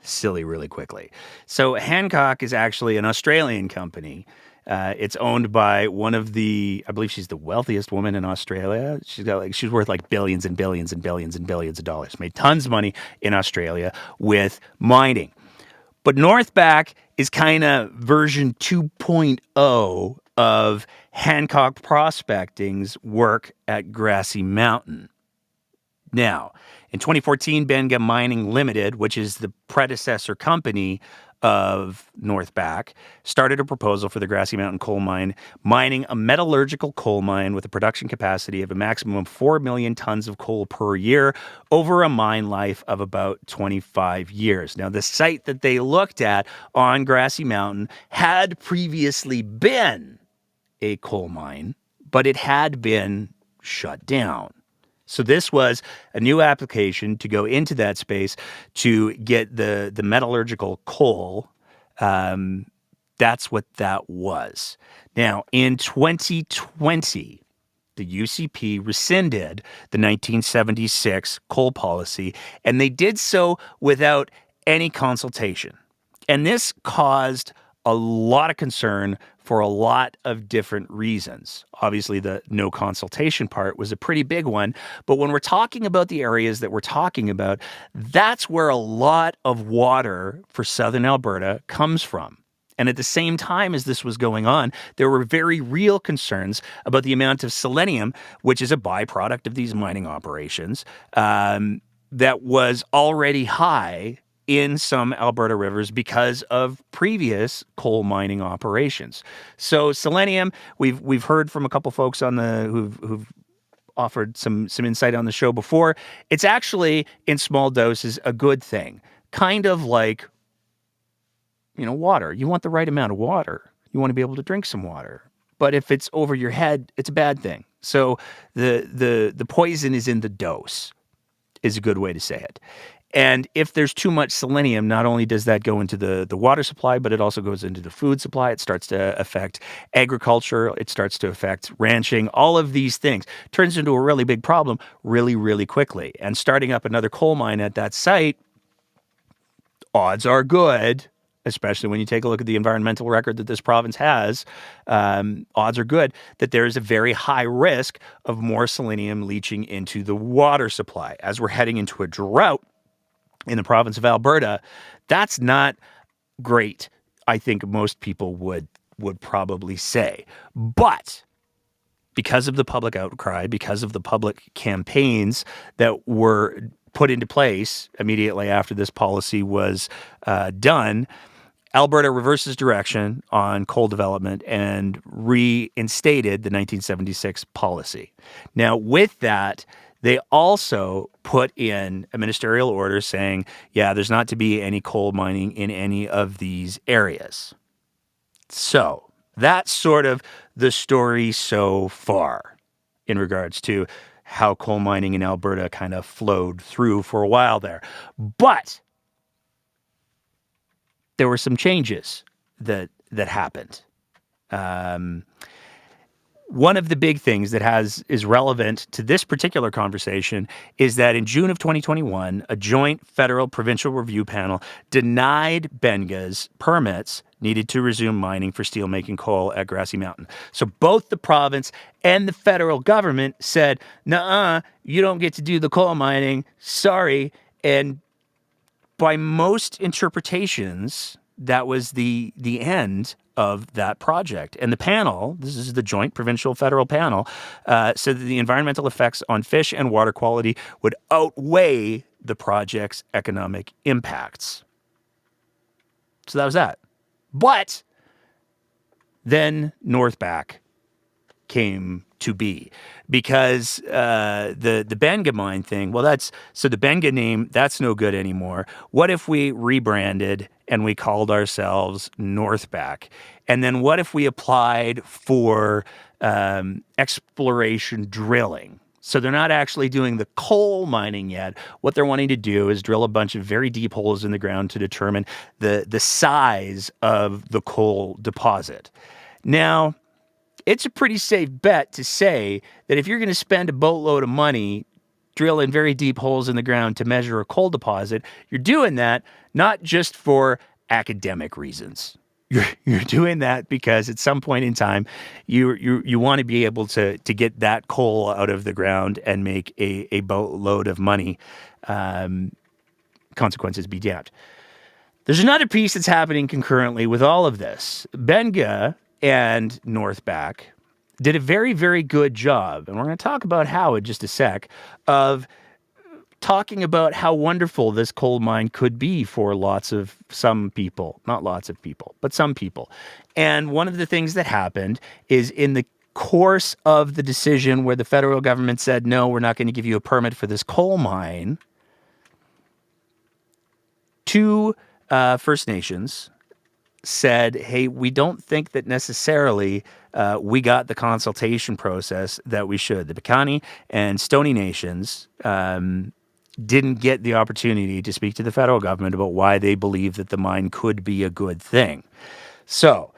silly really quickly. So Hancock is actually an Australian company. It's owned by one of I believe she's the wealthiest woman in Australia. She's worth like billions and billions and billions and billions of dollars. Made tons of money in Australia with mining. But Northback is kind of version 2.0 of Hancock Prospecting's work at Grassy Mountain. Now, in 2014, Benga Mining Limited, which is the predecessor company of Northback, started a proposal for the Grassy Mountain coal mine, mining a metallurgical coal mine with a production capacity of a maximum of 4 million tons of coal per year over a mine life of about 25 years. Now, the site that they looked at on Grassy Mountain had previously been a coal mine, but it had been shut down. So this was a new application to go into that space to get the metallurgical coal. That's what that was. Now, in 2020, the UCP rescinded the 1976 coal policy, and they did so without any consultation. And this caused a lot of concern for a lot of different reasons. Obviously, the no consultation part was a pretty big one. But when we're talking about the areas that we're talking about, that's where a lot of water for southern Alberta comes from. And at the same time as this was going on, there were very real concerns about the amount of selenium, which is a byproduct of these mining operations, that was already high in some Alberta rivers because of previous coal mining operations. So selenium, we've heard from a couple folks on who've offered some insight on the show before. It's actually in small doses a good thing, kind of like water. You want the right amount of water. You want to be able to drink some water. But if it's over your head, it's a bad thing. So the poison is in the dose, is a good way to say it. And if there's too much selenium, not only does that go into the water supply, but it also goes into the food supply. It starts to affect agriculture. It starts to affect ranching. All of these things turns into a really big problem really, really quickly. And starting up another coal mine at that site, odds are good, especially when you take a look at the environmental record that this province has, odds are good that there is a very high risk of more selenium leaching into the water supply. As we're heading into a drought in the province of Alberta, that's not great, I think most people would probably say. But because of the public outcry, because of the public campaigns that were put into place immediately after this policy was done, Alberta reverses direction on coal development and reinstated the 1976 policy. Now, with that, they also put in a ministerial order saying, yeah, there's not to be any coal mining in any of these areas. So that's sort of the story so far in regards to how coal mining in Alberta kind of flowed through for a while there. But there were some changes that happened. One of the big things that is relevant to this particular conversation is that in June of 2021, a joint federal provincial review panel denied Benga's permits needed to resume mining for steelmaking coal at Grassy Mountain. So both the province and the federal government said, "Nuh-uh, you don't get to do the coal mining. Sorry." And by most interpretations, that was the end of that project. And the panel, this is the joint provincial federal panel, said that the environmental effects on fish and water quality would outweigh the project's economic impacts. So that was that. But then Northback came to be because the Benga mine thing, well, the Benga name, that's no good anymore. What if we rebranded and we called ourselves Northback? And then what if we applied for exploration drilling? So they're not actually doing the coal mining yet. What they're wanting to do is drill a bunch of very deep holes in the ground to determine the size of the coal deposit. Now, it's a pretty safe bet to say that if you're going to spend a boatload of money drilling very deep holes in the ground to measure a coal deposit, you're doing that not just for academic reasons. You're doing that because at some point in time, you want to be able to get that coal out of the ground and make a boatload of money. Consequences be damned. There's another piece that's happening concurrently with all of this. Benga and Northback did a very, very good job, and we're going to talk about how in just a sec, of talking about how wonderful this coal mine could be for some people, not lots of people, but some people. And one of the things that happened is in the course of the decision where the federal government said, no, we're not going to give you a permit for this coal mine, two First Nations said, hey, we don't think that necessarily we got the consultation process that we should. The Piikani and Stoney Nations didn't get the opportunity to speak to the federal government about why they believe that the mine could be a good thing. So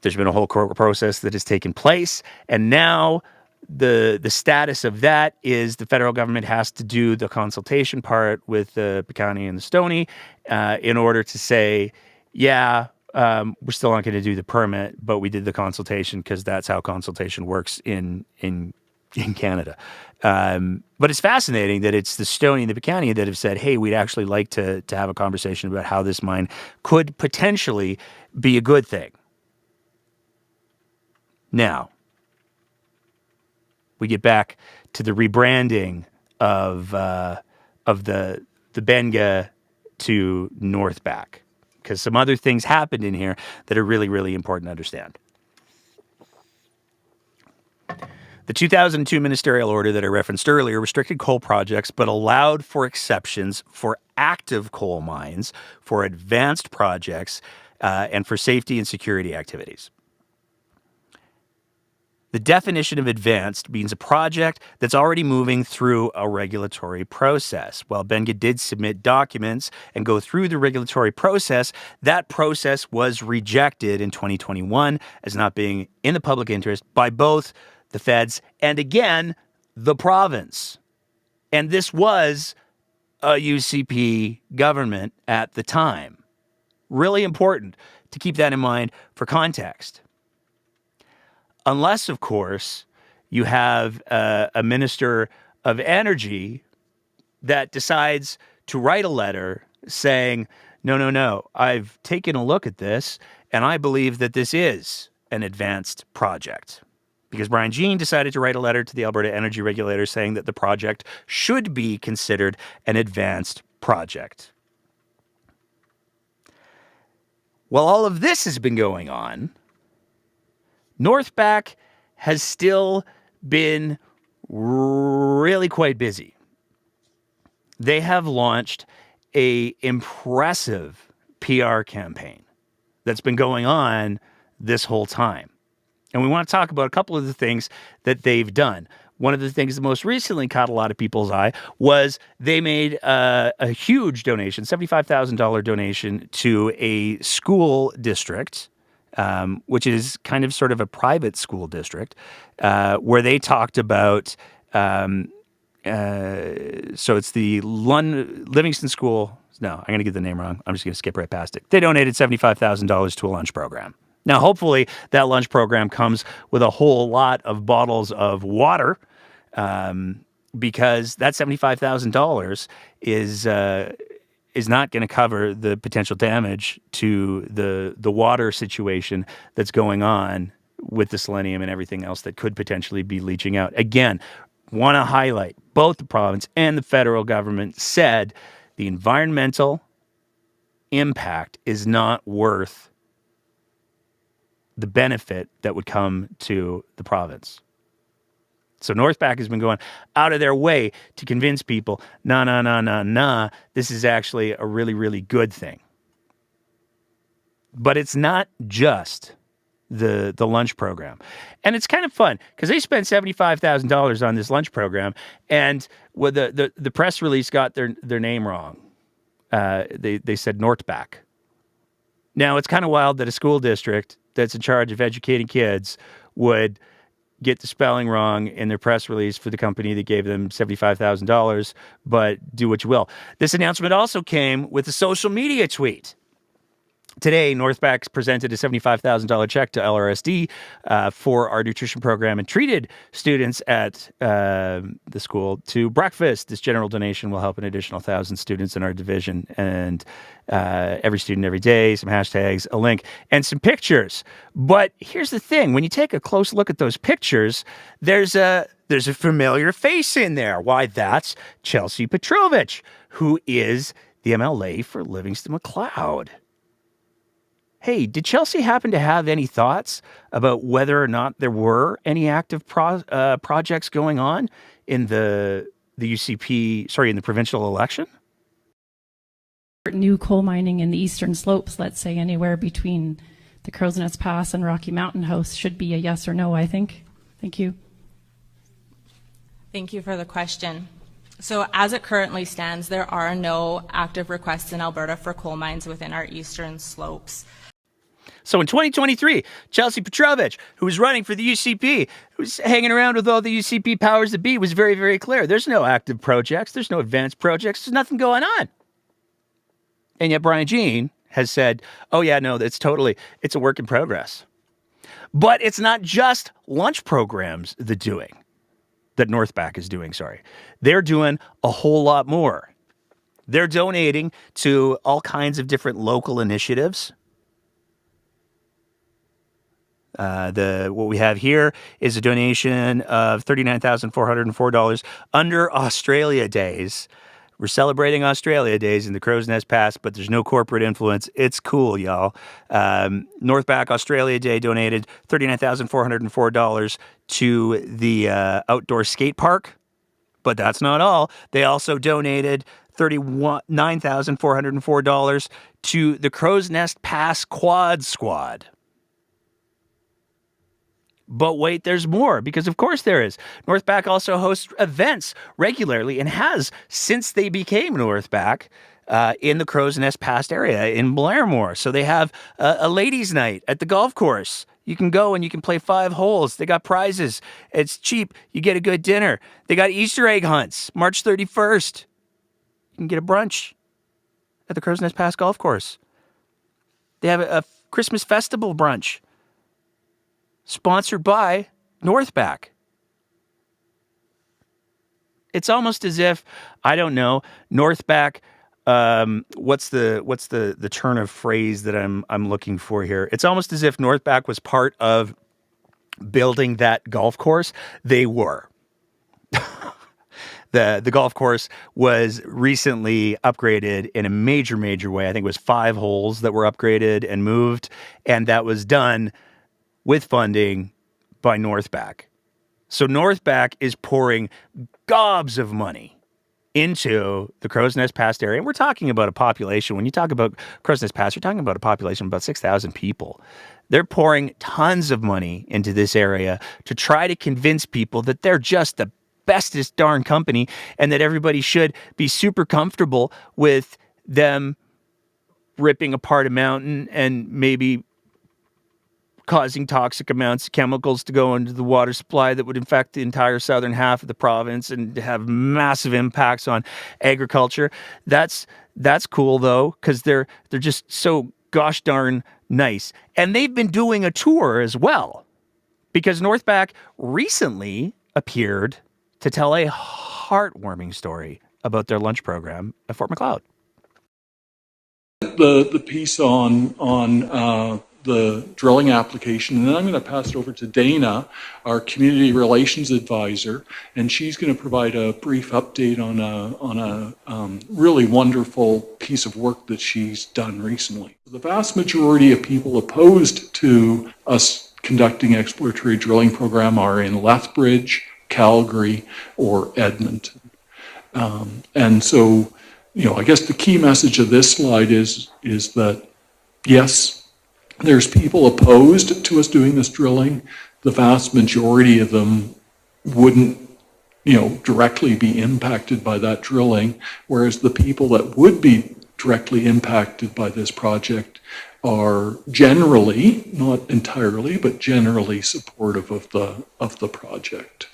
there's been a whole court process that has taken place, and now the status of that is the federal government has to do the consultation part with the Piikani and the Stoney in order to say, yeah, we're still not going to do the permit, but we did the consultation because that's how consultation works in Canada. But it's fascinating that it's the Stoney and the Piikani that have said, hey, we'd actually like to have a conversation about how this mine could potentially be a good thing. Now, we get back to the rebranding of the Benga to Northback, because some other things happened in here that are really, really important to understand. The 2002 ministerial order that I referenced earlier restricted coal projects but allowed for exceptions for active coal mines, for advanced projects, and for safety and security activities. The definition of advanced means a project that's already moving through a regulatory process. While Benga did submit documents and go through the regulatory process, that process was rejected in 2021 as not being in the public interest by both the feds and, again, the province. And this was a UCP government at the time. Really important to keep that in mind for context. Unless, of course, you have a minister of energy that decides to write a letter saying, no, I've taken a look at this, and I believe that this is an advanced project. because Brian Jean decided to write a letter to the Alberta Energy Regulator saying that the project should be considered an advanced project. While all of this has been going on, Northback has still been really quite busy. They have launched a impressive PR campaign that's been going on this whole time. And we want to talk about a couple of the things that they've done. One of the things that most recently caught a lot of people's eye was they made a huge donation, $75,000 donation to a school district, which is kind of sort of a private school district, where they talked about, so it's the Livingston School. No, I'm going to get the name wrong. I'm just going to skip right past it. They donated $75,000 to a lunch program. Now, hopefully, that lunch program comes with a whole lot of bottles of water, because that $75,000 is not going to cover the potential damage to the water situation that's going on with the selenium and everything else that could potentially be leaching out. Again, want to highlight both the province and the federal government said the environmental impact is not worth the benefit that would come to the province. So Northback has been going out of their way to convince people, nah, this is actually a really, really good thing. But it's not just the lunch program. And it's kind of fun because they spent $75,000 on this lunch program, and with the press release got their name wrong. They said Northback. Now, it's kind of wild that a school district that's in charge of educating kids would get the spelling wrong in their press release for the company that gave them $75,000, but do what you will. This announcement also came with a social media tweet. Today, Northback's presented a $75,000 check to LRSD for our nutrition program and treated students at the school to breakfast. This general donation will help an additional 1,000 students in our division, and every student every day, some hashtags, a link, and some pictures. But here's the thing. When you take a close look at those pictures, there's a familiar face in there. Why, that's Chelsea Petrovich, who is the MLA for Livingston-McLeod. Hey, did Chelsea happen to have any thoughts about whether or not there were any active projects going on in the UCP, in the provincial election? New coal mining in the eastern slopes, let's say anywhere between the Crow's Nest Pass and Rocky Mountain House, should be a yes or no, I think. Thank you. Thank you for the question. So as it currently stands, there are no active requests in Alberta for coal mines within our eastern slopes. So in 2023, Chelsea Petrovich, who was running for the UCP, who was hanging around with all the UCP powers that be, was very, very clear. There's no active projects. There's no advanced projects. There's nothing going on. And yet Brian Jean has said, oh yeah, no, it's a work in progress. But it's not just lunch programs that Northback is doing, They're doing a whole lot more. They're donating to all kinds of different local initiatives. What we have here is a donation of $39,404 under Australia Days. We're celebrating Australia Days in the Crow's Nest Pass, but there's no corporate influence. It's cool, y'all. Northback Australia Day donated $39,404 to the outdoor skate park, but that's not all. They also donated $39,404 to the Crow's Nest Pass Quad Squad. But wait, there's more, because of course there is. Northback also hosts events regularly and has since they became Northback in the Crow's Nest Pass area in Blairmore. So they have a ladies' night at the golf course. You can go and you can play 5 holes. They got prizes. It's cheap. You get a good dinner. They got Easter egg hunts, March 31st. You can get a brunch at the Crow's Nest Pass golf course. They have a Christmas festival brunch, sponsored by Northback. It's almost as if, I don't know, Northback, what's the turn of phrase that I'm looking for here? It's almost as if Northback was part of building that golf course, they were. The golf course was recently upgraded in a major way. I think it was 5 holes that were upgraded and moved, and that was done with funding by Northback. So Northback is pouring gobs of money into the Crow's Nest Pass area. And we're talking about a population, when you talk about Crow's Nest Pass, you're talking about a population of about 6,000 people. They're pouring tons of money into this area to try to convince people that they're just the bestest darn company and that everybody should be super comfortable with them ripping apart a mountain and maybe causing toxic amounts of chemicals to go into the water supply that would infect the entire southern half of the province and have massive impacts on agriculture. That's cool though, because they're just so gosh darn nice. And they've been doing a tour as well, because Northback recently appeared to tell a heartwarming story about their lunch program at Fort Macleod. The piece on the drilling application, and then I'm going to pass it over to Dana, our community relations advisor, and she's going to provide a brief update on a really wonderful piece of work that she's done recently. The vast majority of people opposed to us conducting exploratory drilling program are in Lethbridge, Calgary, or Edmonton. And so, I guess the key message of this slide is that, yes, there's people opposed to us doing this drilling. The vast majority of them wouldn't, directly be impacted by that drilling, whereas the people that would be directly impacted by this project are generally, not entirely, but generally supportive of the project.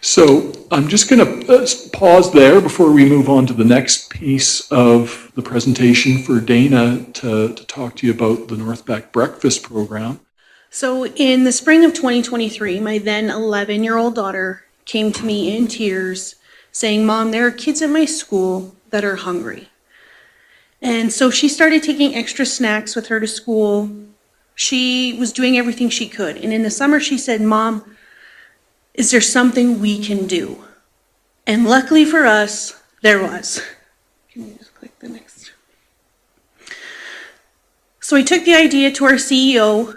So I'm just going to pause there before we move on to the next piece of the presentation for Dana to talk to you about the Northback Breakfast Program. So in the spring of 2023, my then 11-year-old daughter came to me in tears saying, "Mom, there are kids at my school that are hungry." And so she started taking extra snacks with her to school. She was doing everything she could. And in the summer, she said, "Mom, is there something we can do?" And luckily for us, there was. Can you just click the next? So we took the idea to our CEO,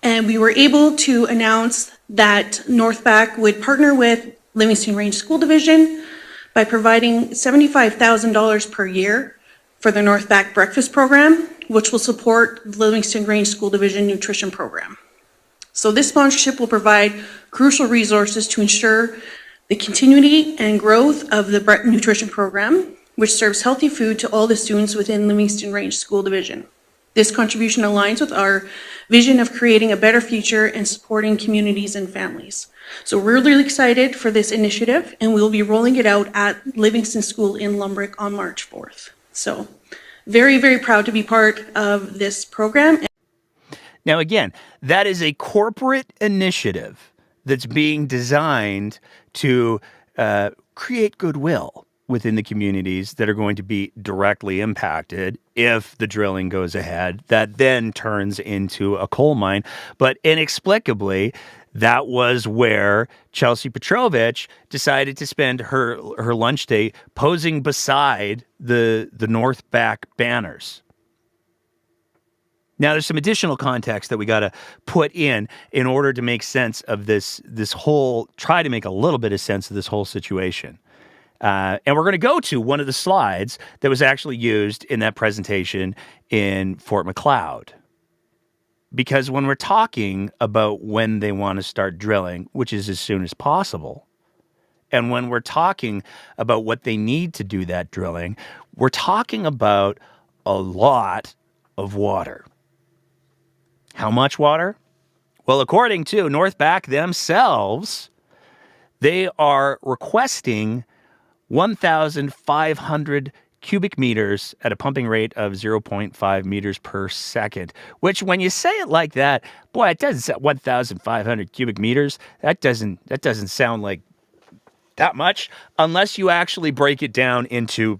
and we were able to announce that Northback would partner with Livingston Range School Division by providing $75,000 per year for the Northback Breakfast Program, which will support the Livingston Range School Division Nutrition Program. So this sponsorship will provide crucial resources to ensure the continuity and growth of the nutrition program, which serves healthy food to all the students within Livingston Range School Division. This contribution aligns with our vision of creating a better future and supporting communities and families. So we're really excited for this initiative, and we'll be rolling it out at Livingston School in Lumbrick on March 4th. So very, very proud to be part of this program. Now, again, that is a corporate initiative that's being designed to create goodwill within the communities that are going to be directly impacted if the drilling goes ahead. That then turns into a coal mine. But inexplicably, that was where Chelsea Petrovich decided to spend her lunch day posing beside the Northback banners. Now, there's some additional context that we got to put in order to make sense of this whole, try to make a little bit of sense of this whole situation. And we're going to go to one of the slides that was actually used in that presentation in Fort Macleod. Because when we're talking about when they want to start drilling, which is as soon as possible, and when we're talking about what they need to do that drilling, we're talking about a lot of water. How much water? Well, according to Northback themselves, they are requesting 1,500 cubic meters at a pumping rate of 0.5 meters per second, which when you say it like that, boy, it doesn't sound 1,500 cubic meters. That doesn't sound like that much unless you actually break it down into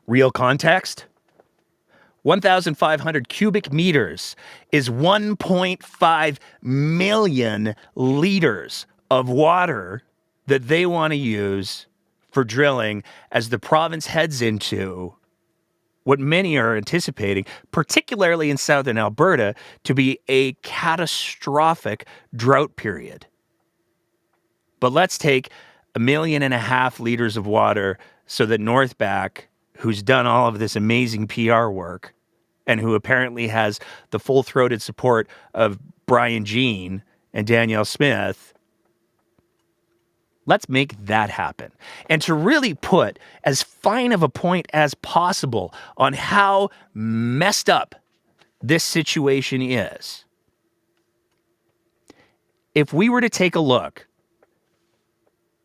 real context. 1,500 cubic meters is 1.5 million liters of water that they want to use for drilling as the province heads into what many are anticipating, particularly in southern Alberta, to be a catastrophic drought period. But let's take 1.5 million liters of water so that Northback, who's done all of this amazing PR work and who apparently has the full-throated support of Brian Jean and Danielle Smith, let's make that happen. And to really put as fine of a point as possible on how messed up this situation is, if we were to take a look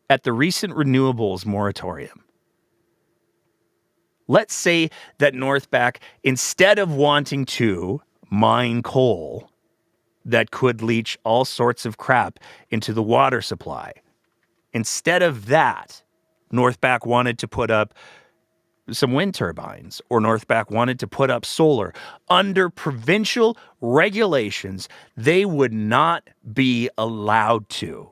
at the recent renewables moratorium, let's say that Northback, instead of wanting to mine coal that could leach all sorts of crap into the water supply, instead of that, Northback wanted to put up some wind turbines, or Northback wanted to put up solar. Under provincial regulations, they would not be allowed to.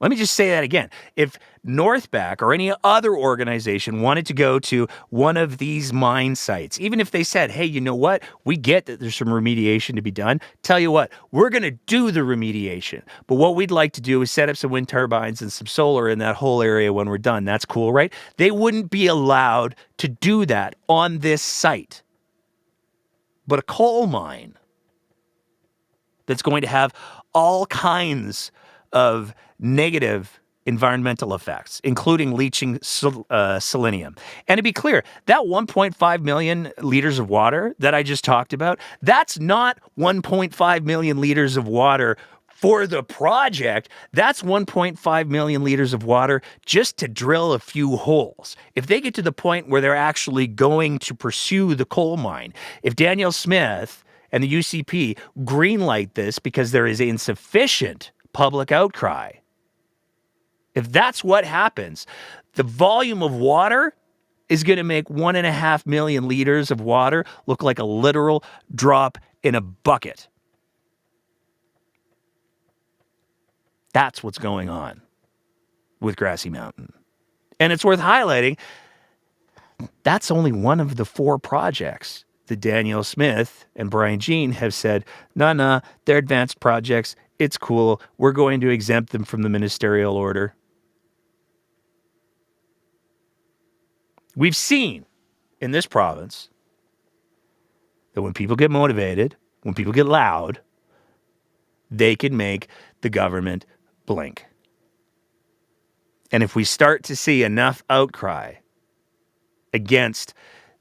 Let me just say that again. If Northback or any other organization wanted to go to one of these mine sites, even if they said, hey, you know what? We get that there's some remediation to be done. Tell you what, we're going to do the remediation. But what we'd like to do is set up some wind turbines and some solar in that whole area when we're done. That's cool, right? They wouldn't be allowed to do that on this site. But a coal mine that's going to have all kinds of negative environmental effects, including leaching selenium. And to be clear, that 1.5 million liters of water that I just talked about, that's not 1.5 million liters of water for the project. That's 1.5 million liters of water just to drill a few holes. If they get to the point where they're actually going to pursue the coal mine, if Danielle Smith and the UCP greenlight this because there is insufficient public outcry, if that's what happens, the volume of water is going to make 1.5 million liters of water look like a literal drop in a bucket. That's what's going on with Grassy Mountain. And it's worth highlighting, that's only one of the 4 projects that Danielle Smith and Brian Jean have said, nah, they're advanced projects. It's cool. We're going to exempt them from the ministerial order. We've seen in this province that when people get motivated, when people get loud, they can make the government blink. And if we start to see enough outcry against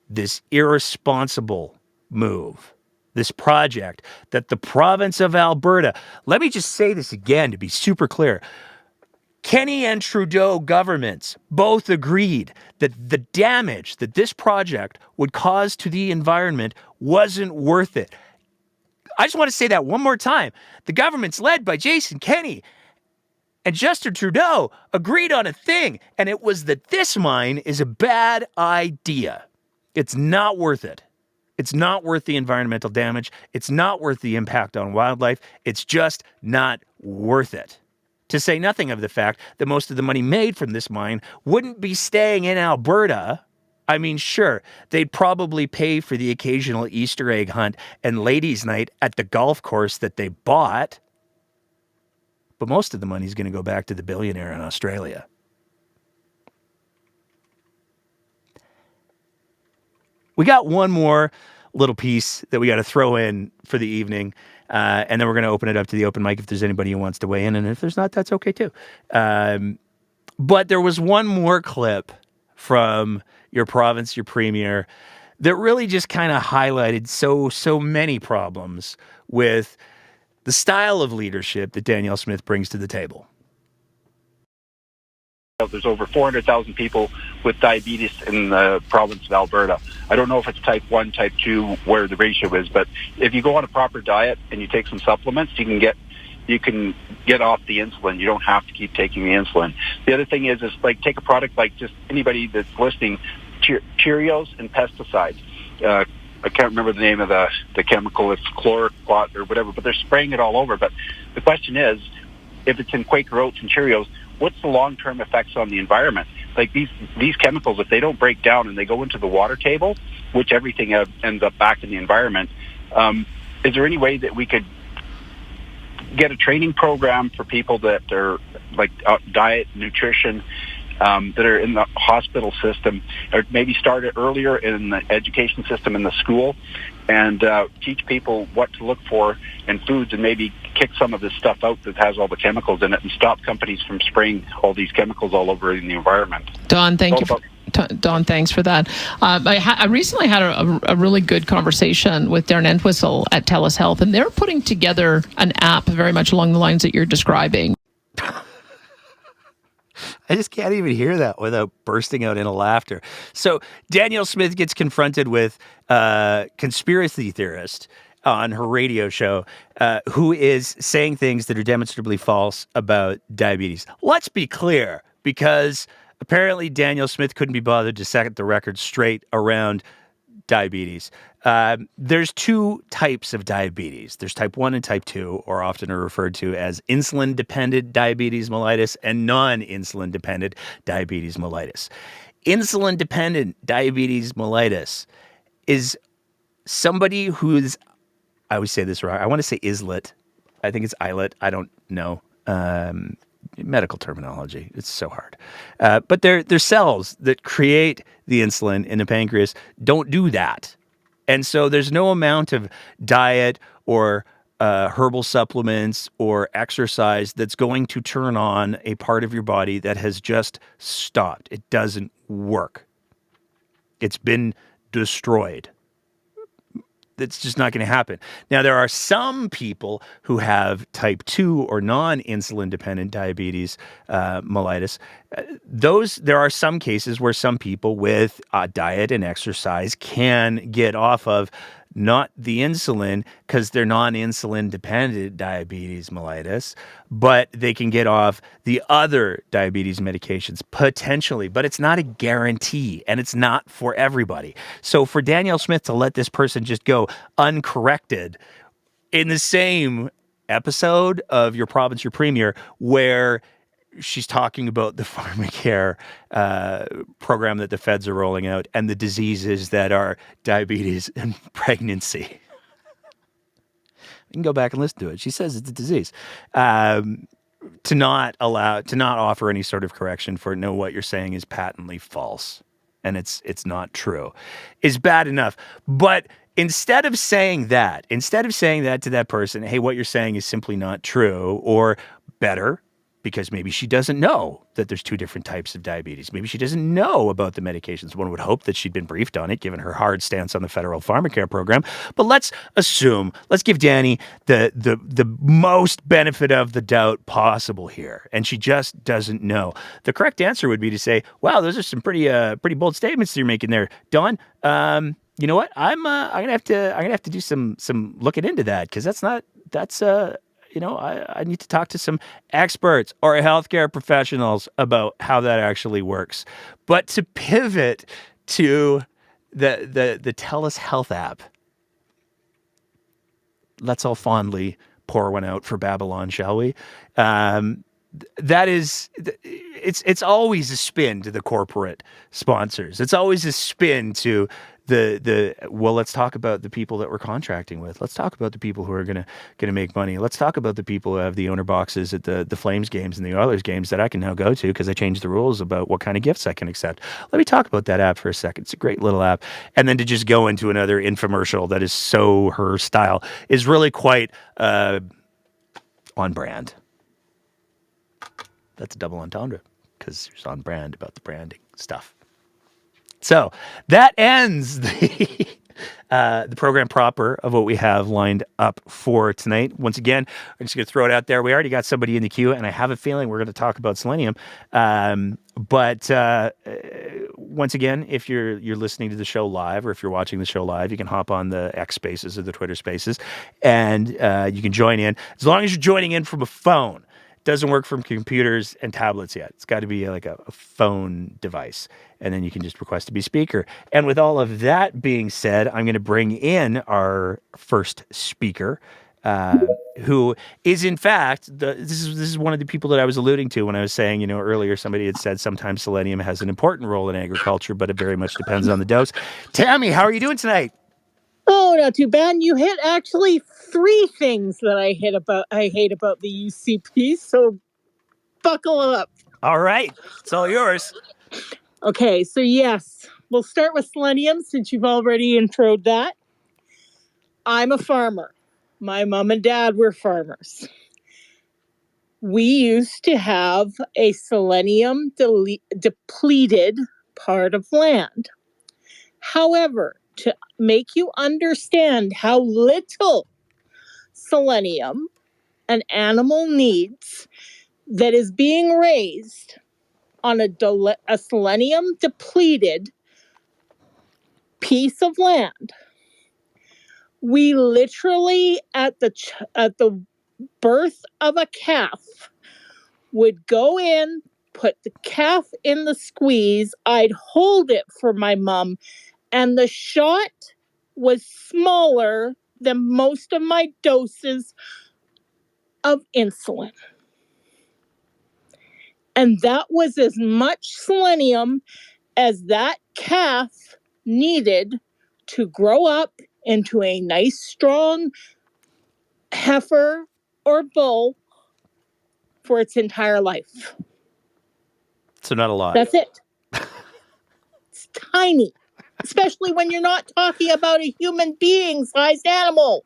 this irresponsible move, this project that the province of Alberta, let me just say this again to be super clear, Kenny and Trudeau governments both agreed that the damage that this project would cause to the environment wasn't worth it. I just want to say that one more time. The governments led by Jason Kenney and Justin Trudeau agreed on a thing, and it was that this mine is a bad idea. It's not worth it. It's not worth the environmental damage. It's not worth the impact on wildlife. It's just not worth it. To say nothing of the fact that most of the money made from this mine wouldn't be staying in Alberta. I mean, sure, they'd probably pay for the occasional Easter egg hunt and ladies' night at the golf course that they bought. But most of the money is going to go back to the billionaire in Australia. We got one more little piece that we got to throw in for the evening. And then we're going to open it up to the open mic if there's anybody who wants to weigh in. And if there's not, that's okay too. But there was one more clip from your province, your premier, that really just kind of highlighted so many problems with the style of leadership that Danielle Smith brings to the table. There's over 400,000 people with diabetes in the province of Alberta. I don't know if it's type 1, type 2, where the ratio is, but if you go on a proper diet and you take some supplements, you can get off the insulin. You don't have to keep taking the insulin. The other thing is like take a product like just anybody that's listening, Cheerios and pesticides. I can't remember the name of the chemical. It's chlorquat or whatever, but they're spraying it all over. But the question is, if it's in Quaker Oats and Cheerios, what's the long-term effects on the environment? Like these chemicals, if they don't break down and they go into the water table, which everything ends up back in the environment, is there any way that we could get a training program for people that are like diet, nutrition, that are in the hospital system, or maybe start it earlier in the education system in the school, and teach people what to look for in foods, and maybe kick some of this stuff out that has all the chemicals in it, and stop companies from spraying all these chemicals all over in the environment. Don, thank you. Don, thanks for that. I recently had a really good conversation with Darren Entwistle at TELUS Health, and they're putting together an app very much along the lines that you're describing. I just can't even hear that without bursting out into laughter. So Danielle Smith gets confronted with a conspiracy theorist on her radio show who is saying things that are demonstrably false about diabetes. Let's be clear, because apparently Danielle Smith couldn't be bothered to set the record straight around diabetes. There's two types of diabetes. There's type 1 and type 2, or often are referred to as insulin-dependent diabetes mellitus and non-insulin-dependent diabetes mellitus. Insulin-dependent diabetes mellitus is somebody who's, I always say this wrong, I want to say islet. I think it's islet. I don't know. Medical terminology. It's so hard. But they're cells that create the insulin in the pancreas don't do that. And so there's no amount of diet or herbal supplements or exercise that's going to turn on a part of your body that has just stopped. It doesn't work. It's been destroyed. That's just not going to happen. Now, there are some people who have type 2 or non-insulin dependent diabetes mellitus. There are some cases where some people with diet and exercise can get off of not the insulin because they're non-insulin dependent diabetes mellitus, but they can get off the other diabetes medications potentially, but it's not a guarantee and it's not for everybody. So for Danielle Smith to let this person just go uncorrected in the same episode of Your Province, Your Premier, where she's talking about the Pharmacare program that the feds are rolling out and the diseases that are diabetes and pregnancy. You can go back and listen to it. She says it's a disease. To not offer any sort of correction for no, what you're saying is patently false and it's not true, is bad enough. But instead of saying that to that person, hey, what you're saying is simply not true, or better, because maybe she doesn't know that there's two different types of diabetes. Maybe she doesn't know about the medications. One would hope that she'd been briefed on it, given her hard stance on the federal Pharmacare program. But let's give Danny the most benefit of the doubt possible here, and she just doesn't know. The correct answer would be to say, "Wow, those are some pretty bold statements you're making there, Dawn. You know what? I'm gonna have to do some looking into that, because I need to talk to some experts or healthcare professionals about how that actually works." But to pivot to the TELUS Health app, let's all fondly pour one out for Babylon, shall we? That is, it's always a spin to the corporate sponsors. It's always a spin to well, let's talk about the people that we're contracting with. Let's talk about the people who are gonna make money. Let's talk about the people who have the owner boxes at the Flames games and the Oilers games that I can now go to because I changed the rules about what kind of gifts I can accept. Let me talk about that app for a second. It's a great little app. And then to just go into another infomercial that is so her style is really quite on brand. That's a double entendre because it's on brand about the branding stuff. So that ends the program proper of what we have lined up for tonight. Once again, I'm just going to throw it out there. We already got somebody in the queue, and I have a feeling we're going to talk about selenium. But once again, if you're listening to the show live, or if you're watching the show live, you can hop on the X Spaces or the Twitter Spaces, and you can join in. As long as you're joining in from a phone, doesn't work from computers and tablets yet. It's got to be like a phone device, and then you can just request to be speaker. And with all of that being said, I'm going to bring in our first speaker, who is in fact this is one of the people that I was alluding to when I was saying, you know, earlier somebody had said sometimes selenium has an important role in agriculture, but it very much depends on the dose. Tammy, how are you doing tonight? Oh, not too bad. You hit actually 3 things that I hate about the UCP, so buckle up. All right, it's all yours. Okay, so yes, we'll start with selenium since you've already introed that. I'm a farmer. My mom and dad were farmers. We used to have a selenium depleted part of land. However, to make you understand how little selenium an animal needs that is being raised on a selenium depleted piece of land, we literally at the birth of a calf would go in, put the calf in the squeeze. I'd hold it for my mom, and the shot was smaller than most of my doses of insulin. And that was as much selenium as that calf needed to grow up into a nice, strong heifer or bull for its entire life. So not a lot. That's it. It's tiny, especially when you're not talking about a human being-sized animal.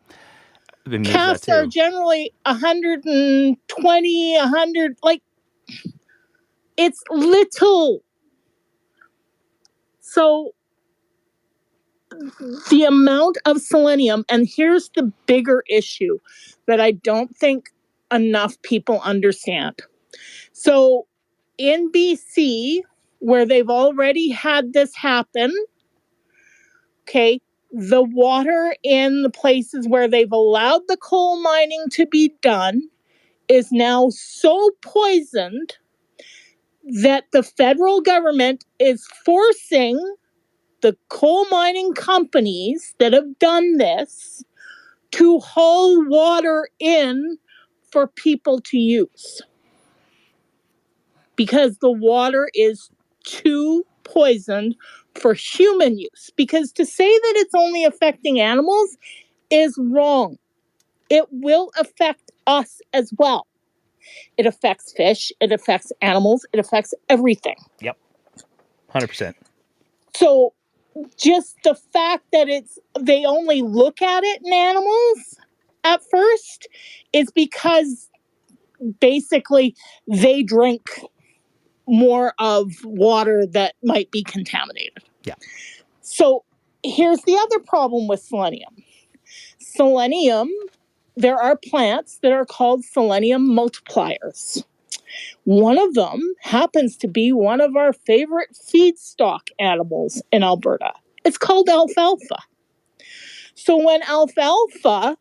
Then Calves are generally 120, 100, like, it's little. So the amount of selenium, and here's the bigger issue that I don't think enough people understand. So in BC, where they've already had this happen, okay, the water in the places where they've allowed the coal mining to be done is now so poisoned that the federal government is forcing the coal mining companies that have done this to haul water in for people to use. Because the water is too poisoned for human use. Because to say that it's only affecting animals is wrong. It will affect us as well. It affects fish, it affects animals, it affects everything. Yep. 100%. So just the fact that they only look at it in animals at first is because basically they drink more of water that might be contaminated. Yeah. So here's the other problem with selenium. Selenium, there are plants that are called selenium multipliers. One of them happens to be one of our favorite feedstock animals in Alberta. It's called alfalfa. So when alfalfa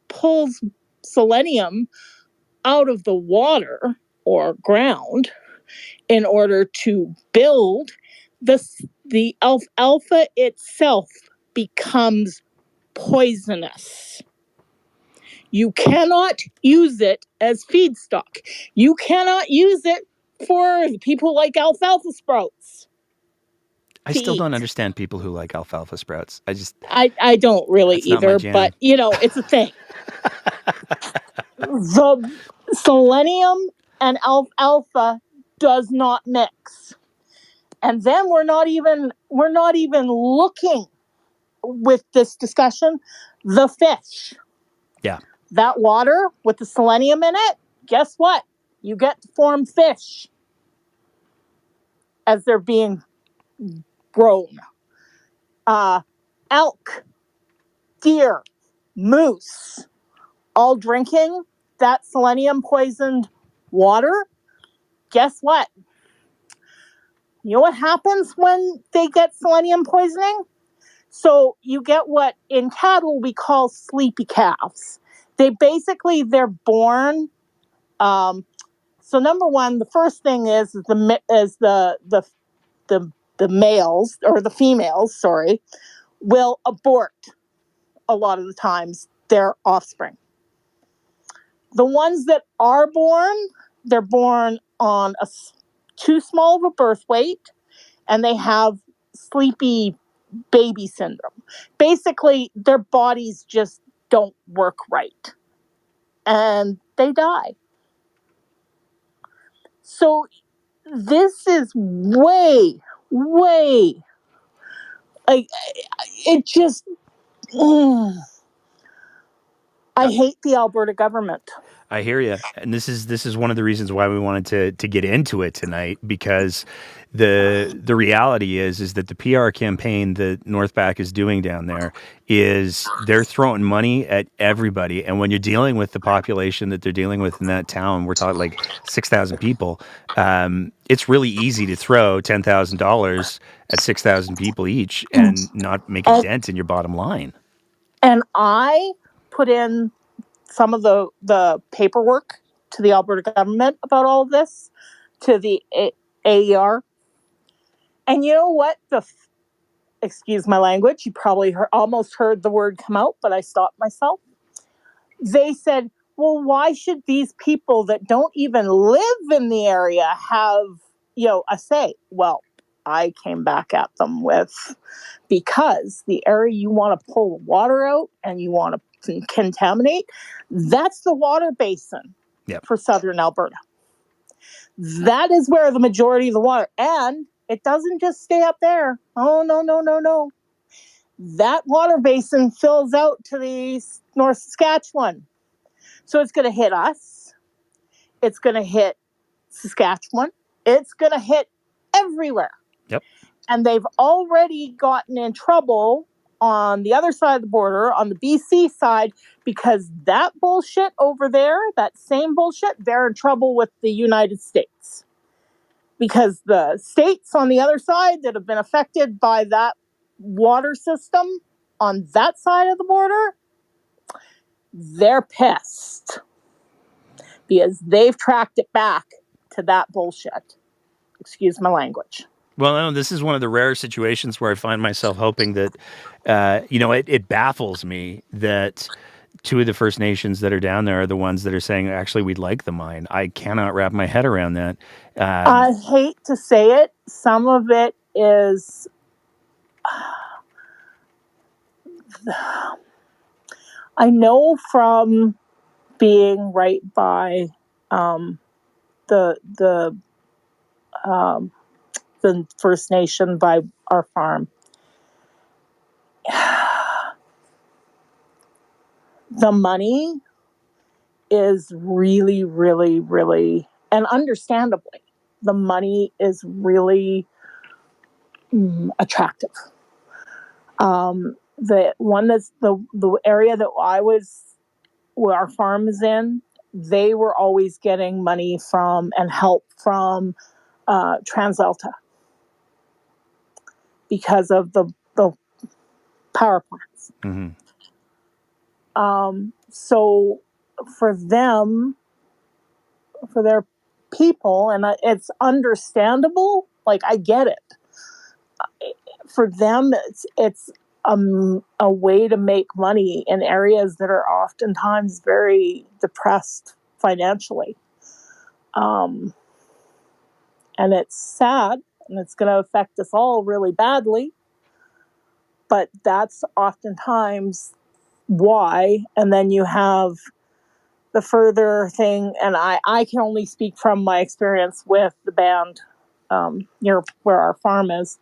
pulls selenium out of the water or ground in order to build, the alfalfa itself becomes poisonous. You cannot use it as feedstock. You cannot use it for people like alfalfa sprouts. I still don't understand people who like alfalfa sprouts. I don't really either, but you know, it's a thing. The selenium and alfalfa does not mix. And then we're not even looking with this discussion, the fish. Yeah. That water with the selenium in it, guess what? You get to form fish as they're being grown. Elk, deer, moose, all drinking that selenium poisoned water. Guess what? You know what happens when they get selenium poisoning? So you get what in cattle we call sleepy calves. They're born So number one, the first thing is the males or the females, sorry, will abort a lot of the times their offspring. The ones that are born, they're born on too small of a birth weight, and they have sleepy baby syndrome. Basically, their bodies just don't work right, and they die. So this is way, like, it just, I hate the Alberta government. I hear you, and this is one of the reasons why we wanted to get into it tonight, because the reality is that the PR campaign that Northback is doing down there is they're throwing money at everybody, and when you're dealing with the population that they're dealing with in that town, we're talking like 6,000 people. It's really easy to throw $10,000 at 6,000 people each and not make a dent in your bottom line. And I put in some of the paperwork to the Alberta government about all of this, to the AER. And you know what? Excuse my language, you probably almost heard the word come out, but I stopped myself. They said, well, why should these people that don't even live in the area have, a say? Well, I came back at them with, because the area you want to pull the water out and you want to contaminate, that's the water basin for southern Alberta. That is where the majority of the water, and it doesn't just stay up there. Oh, no. That water basin fills out to the North Saskatchewan. So it's going to hit us. It's going to hit Saskatchewan. It's going to hit everywhere. Yep. And they've already gotten in trouble on the other side of the border, on the BC side, because that bullshit over there, that same bullshit, they're in trouble with the United States. Because the states on the other side that have been affected by that water system on that side of the border, they're pissed. Because they've tracked it back to that bullshit. Excuse my language. Well, no, this is one of the rare situations where I find myself hoping that, it baffles me that two of the First Nations that are down there are the ones that are saying, actually, we'd like the mine. I cannot wrap my head around that. I hate to say it. Some of it is... I know from being right by the First Nation by our farm. The money is really, really, really, and understandably, the money is really attractive. The one that's the area that where our farm is in, they were always getting money from and help from TransAlta because of the power plants. Mm-hmm. So for them, for their people, and it's understandable, like I get it. For them, it's a way to make money in areas that are oftentimes very depressed financially. And it's sad, and it's going to affect us all really badly. But that's oftentimes why. And then you have the further thing, and I can only speak from my experience with the band near where our farm is.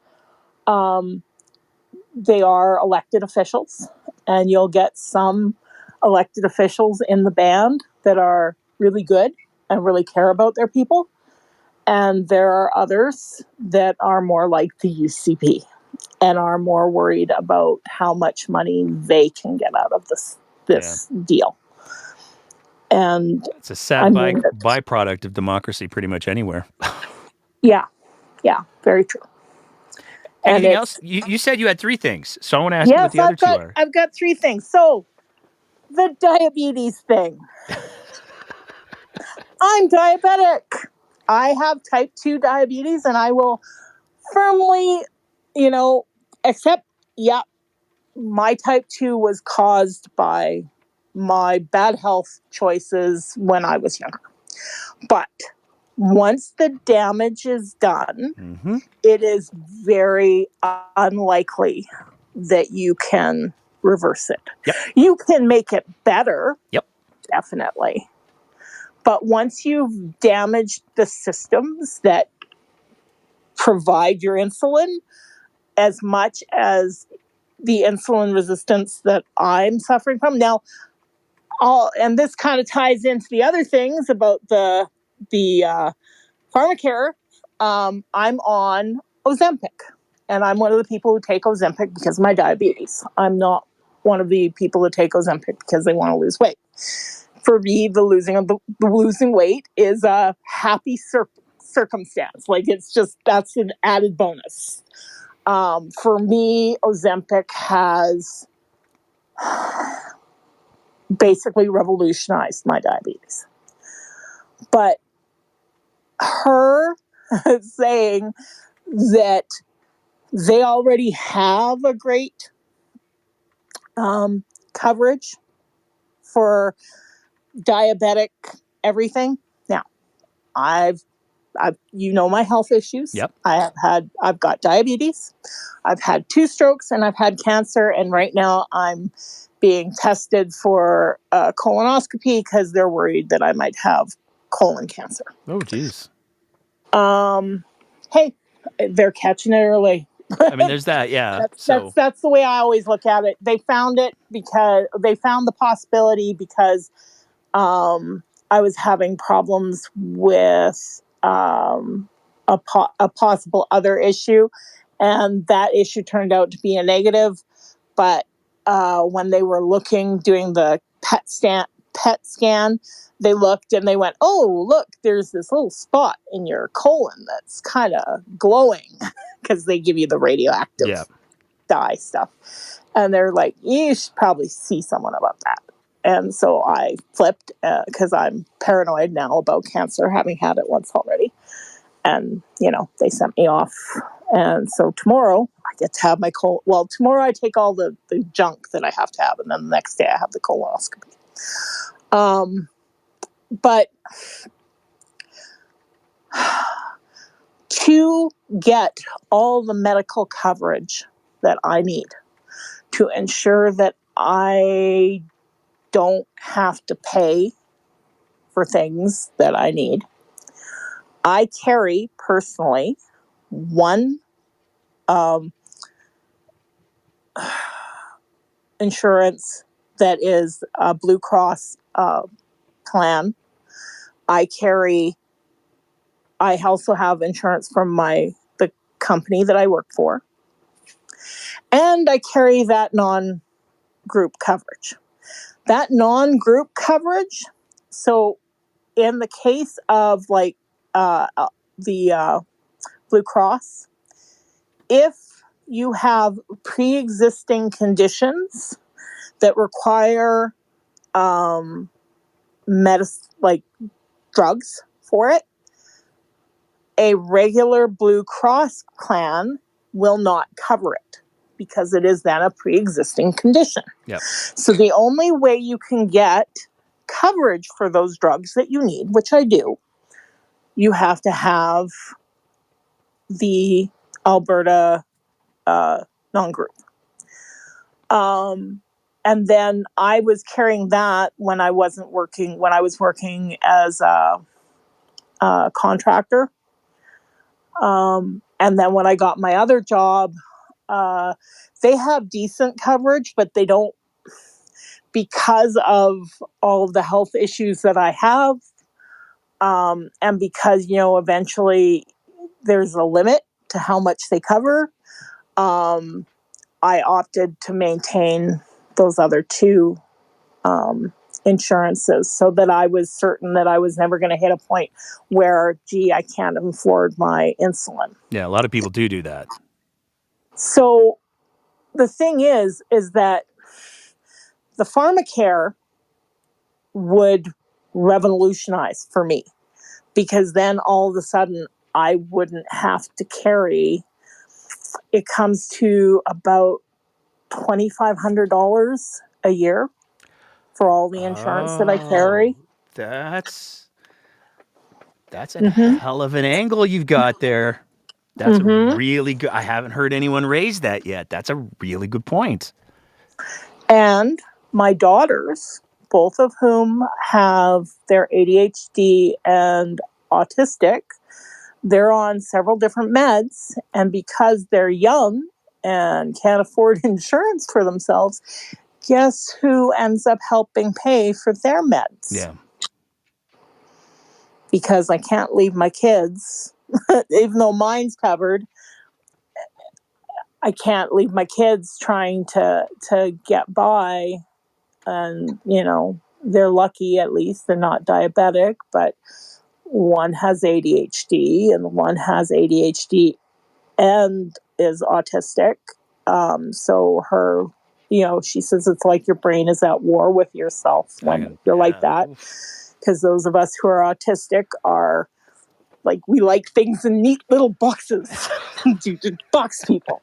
They are elected officials, and you'll get some elected officials in the band that are really good and really care about their people. And there are others that are more like the UCP and are more worried about how much money they can get out of this deal. And it's a sad byproduct of democracy pretty much anywhere. Yeah, very true. Anything else? You said you had three things, so I want to ask you what the other two are. I've got three things. So, the diabetes thing. I'm diabetic. I have type 2 diabetes, and I will firmly, accept, my type 2 was caused by my bad health choices when I was younger. But once the damage is done, it is very unlikely that you can reverse it. Yep. You can make it better. Yep. Definitely. But once you've damaged the systems that provide your insulin, as much as the insulin resistance that I'm suffering from now, and this kind of ties into the other things about the Pharmacare. I'm on Ozempic, and I'm one of the people who take Ozempic because of my diabetes. I'm not one of the people who take Ozempic because they want to lose weight. For me, the losing weight is a happy circumstance. Like, that's an added bonus. For me, Ozempic has basically revolutionized my diabetes. But her saying that they already have a great coverage for diabetic everything. Now, I've my health issues. Yep. I've got diabetes. I've had 2 strokes, and I've had cancer. And right now I'm being tested for a colonoscopy because they're worried that I might have colon cancer. Oh, geez. Hey, they're catching it early. I mean, there's that, yeah. That's the way I always look at it. They found it because they found the possibility because I was having problems with a possible other issue, and that issue turned out to be a negative. But when they were doing the PET scan, they looked and they went, "Oh, look, there's this little spot in your colon that's kind of glowing," because they give you the radioactive dye stuff. And they're like, "You should probably see someone about that." And so I flipped because I'm paranoid now about cancer, having had it once already. And, they sent me off. And so tomorrow I get to have my tomorrow I take all the junk that I have to have. And then the next day I have the colonoscopy. But to get all the medical coverage that I need to ensure that I don't have to pay for things that I need, I carry personally one insurance that is a Blue Cross plan. I also have insurance from the company that I work for. And I carry that non-group coverage. That non-group coverage, so in the case of the Blue Cross, if you have pre-existing conditions that require drugs for it, a regular Blue Cross plan will not cover it because it is then a pre-existing condition. Yep. So the only way you can get coverage for those drugs that you need, which I do, you have to have the Alberta non-group. And then I was carrying that when I was working as a contractor. And then when I got my other job, they have decent coverage, but they don't, because of all of the health issues that I have. And because, eventually there's a limit to how much they cover. I opted to maintain those other 2 insurances so that I was certain that I was never going to hit a point where, I can't afford my insulin. Yeah, a lot of people do that. So the thing is that the Pharmacare would revolutionized for me, because then all of a sudden I wouldn't have to carry, it comes to about $2,500 a year for all the insurance that I carry. That's a Mm-hmm. hell of an angle you've got there. That's Mm-hmm. really good. I haven't heard anyone raise that yet. That's a really good point. And my daughters, both of whom have their ADHD and autistic, they're on several different meds. And because they're young and can't afford insurance for themselves, guess who ends up helping pay for their meds? Yeah. Because I can't leave my kids, even though mine's covered, I can't leave my kids trying to get by. And, you know, they're lucky, at least they're not diabetic, but one has ADHD and one has ADHD and is autistic. So her, you know, she says it's like your brain is at war with yourself when you're like that. Because those of us who are autistic are like, we like things in neat little boxes. You just box people.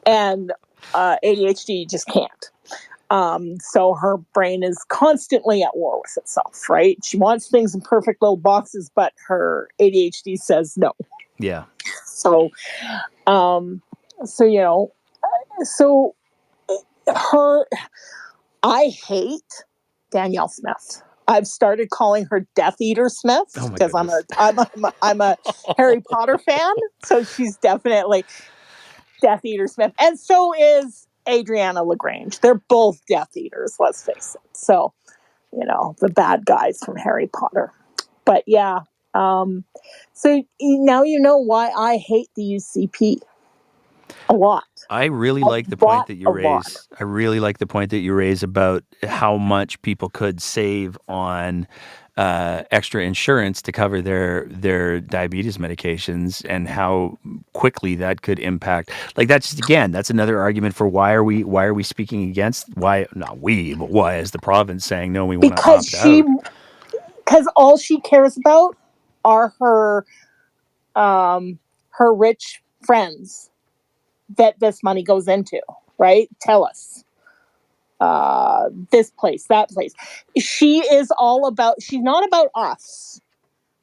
And ADHD just can't. So her brain is constantly at war with itself, right? She wants things in perfect little boxes, but her ADHD says no. Yeah. So, you know, so I hate Danielle Smith. I've started calling her Death Eater Smith because I'm a Harry Potter fan. So she's definitely Death Eater Smith. And so is Adriana LaGrange. They're both Death Eaters, let's face it. So, you know, the bad guys from Harry Potter. But yeah, so now you know why I hate the UCP a lot. I really like the point that you raise. I really like the point that you raise about how much people could save on extra insurance to cover their diabetes medications, and how quickly that could impact. Like, that's just, again, that's another argument for why are we speaking against, why not we, but why is the province saying no, we want to opt out? Because all she cares about are her rich friends that this money goes into, right? Tell us. This place, that place. She's not about us.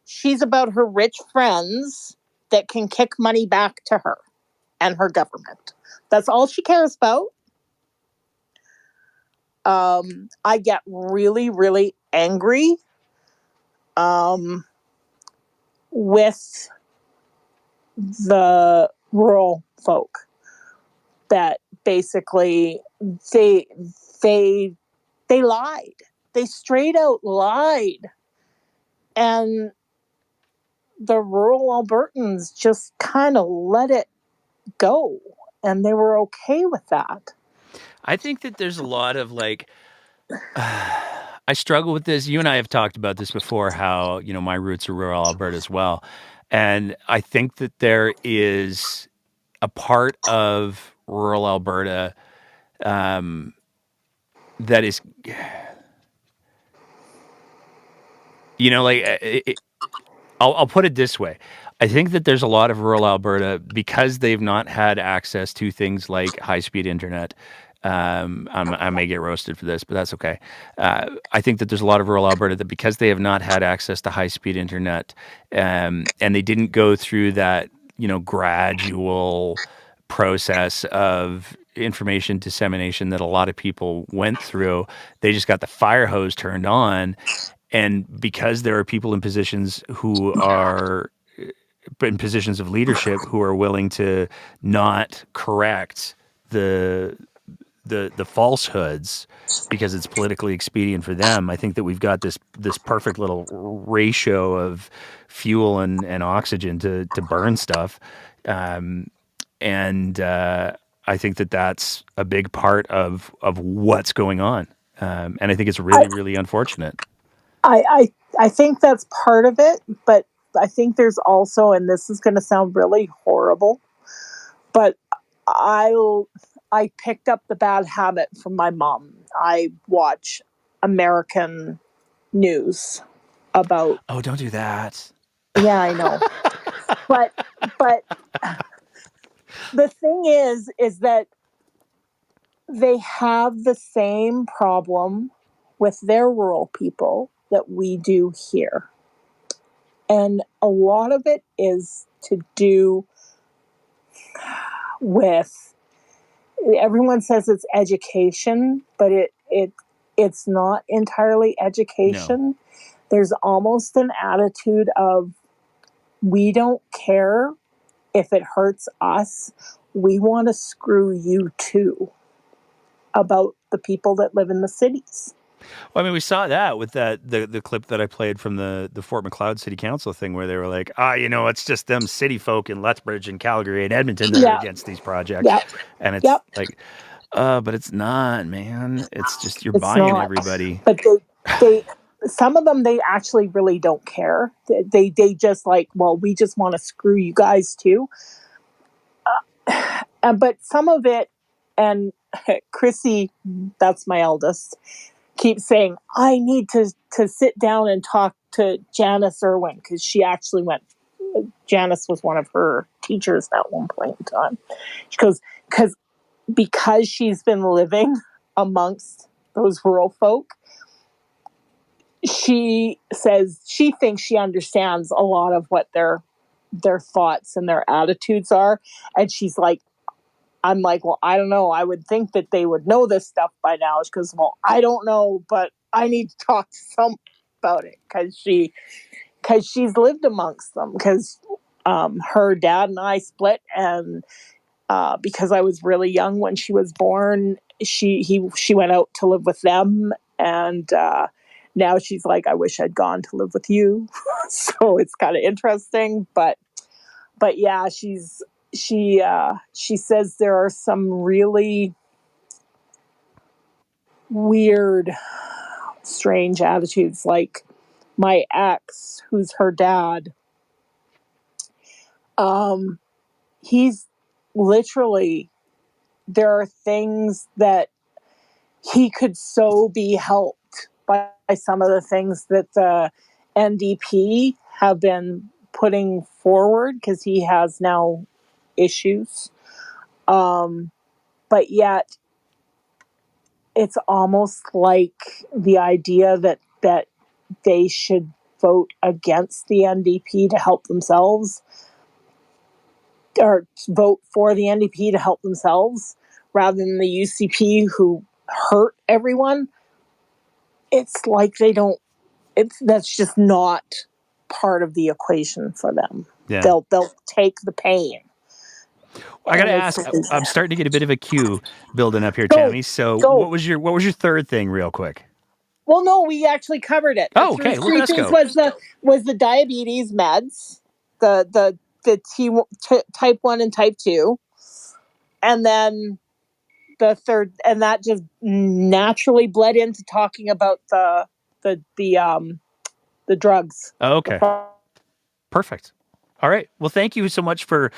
She's about her rich friends that can kick money back to her and her government. That's all she cares about. I get really, really angry with the rural folk that basically they lied. They straight out lied. And the rural Albertans just kind of let it go, and they were okay with that. I think that there's a lot of like, I struggle with this. You and I have talked about this before, how, you know, my roots are rural Alberta as well. And I think that there is a part of rural Alberta that is, you know, like, I'll put it this way. I think that there's a lot of rural Alberta, because they've not had access to things like high-speed internet. I may get roasted for this, but that's okay. I think that there's a lot of rural Alberta that, because they have not had access to high-speed internet, and they didn't go through that, you know, gradual process of information dissemination that a lot of people went through, they just got the fire hose turned on. And because there are people in positions who are in positions of leadership who are willing to not correct the falsehoods because it's politically expedient for them, I think that we've got this perfect little ratio of fuel and oxygen to burn stuff. And I think that that's a big part of what's going on. And I think it's really, really unfortunate. I think that's part of it, but I think there's also, and this is going to sound really horrible, but I picked up the bad habit from my mom. I watch American news about. Oh, don't do that. Yeah, I know. but the thing is that they have the same problem with their rural people that we do here. And a lot of it is to do with, everyone says it's education, but it's not entirely education. No. There's almost an attitude of, we don't care if it hurts us. We want to screw you too, about the people that live in the cities. Well, I mean, we saw that with the clip that I played from the Fort McLeod City Council thing, where they were like, it's just them city folk in Lethbridge and Calgary and Edmonton that are against these projects. Yep. And it's like, but it's not, man. It's just you're buying everybody. But they some of them, they actually really don't care. They just like, well, we just want to screw you guys too. But some of it, and Chrissy, that's my eldest, keeps saying, I need to sit down and talk to Janice Irwin, because she actually went. Janice was one of her teachers at one point in time. She goes, because she's been living amongst those rural folk, she says she thinks she understands a lot of what their thoughts and their attitudes are. And she's like, I'm like, well, I don't know. I would think that they would know this stuff by now. She goes, well, I don't know, but I need to talk to someone about it, because she's lived amongst them, because her dad and I split, and because I was really young when she was born, she went out to live with them, and now she's like, I wish I'd gone to live with you. So it's kind of interesting, but yeah, she says there are some really weird, strange attitudes. Like my ex, who's her dad, he's literally, there are things that he could so be helped by some of the things that the NDP have been putting forward, because he has now issues. But yet it's almost like the idea that they should vote against the NDP to help themselves, or vote for the NDP to help themselves, rather than the UCP who hurt everyone. It's like they don't, that's just not part of the equation for them. Yeah. They'll take the pain. I got to ask, I'm starting to get a bit of a queue building up here, Tammy. So what was your third thing real quick? Well, no, we actually covered it. Oh, okay. Look at us go. Was the diabetes meds, the type 1 and type 2, and then the third, and that just naturally bled into talking about the drugs. Oh, okay. Perfect. All right. Well, thank you so much for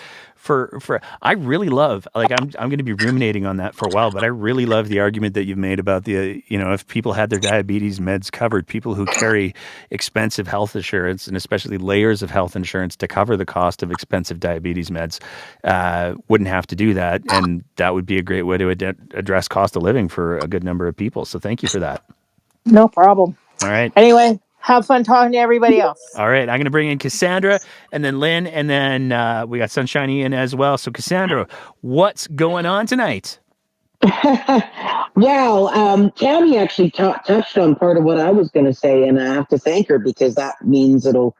I really love, like, I'm going to be ruminating on that for a while, but I really love the argument that you've made about the, if people had their diabetes meds covered, people who carry expensive health insurance, and especially layers of health insurance to cover the cost of expensive diabetes meds, wouldn't have to do that. And that would be a great way to address cost of living for a good number of people. So thank you for that. No problem. All right. Anyway, have fun talking to everybody else. All right. I'm going to bring in Cassandra, and then Lynn, and then we got Sunshiny in as well. So, Cassandra, what's going on tonight? Well, Tammy actually touched on part of what I was going to say, and I have to thank her, because that means it'll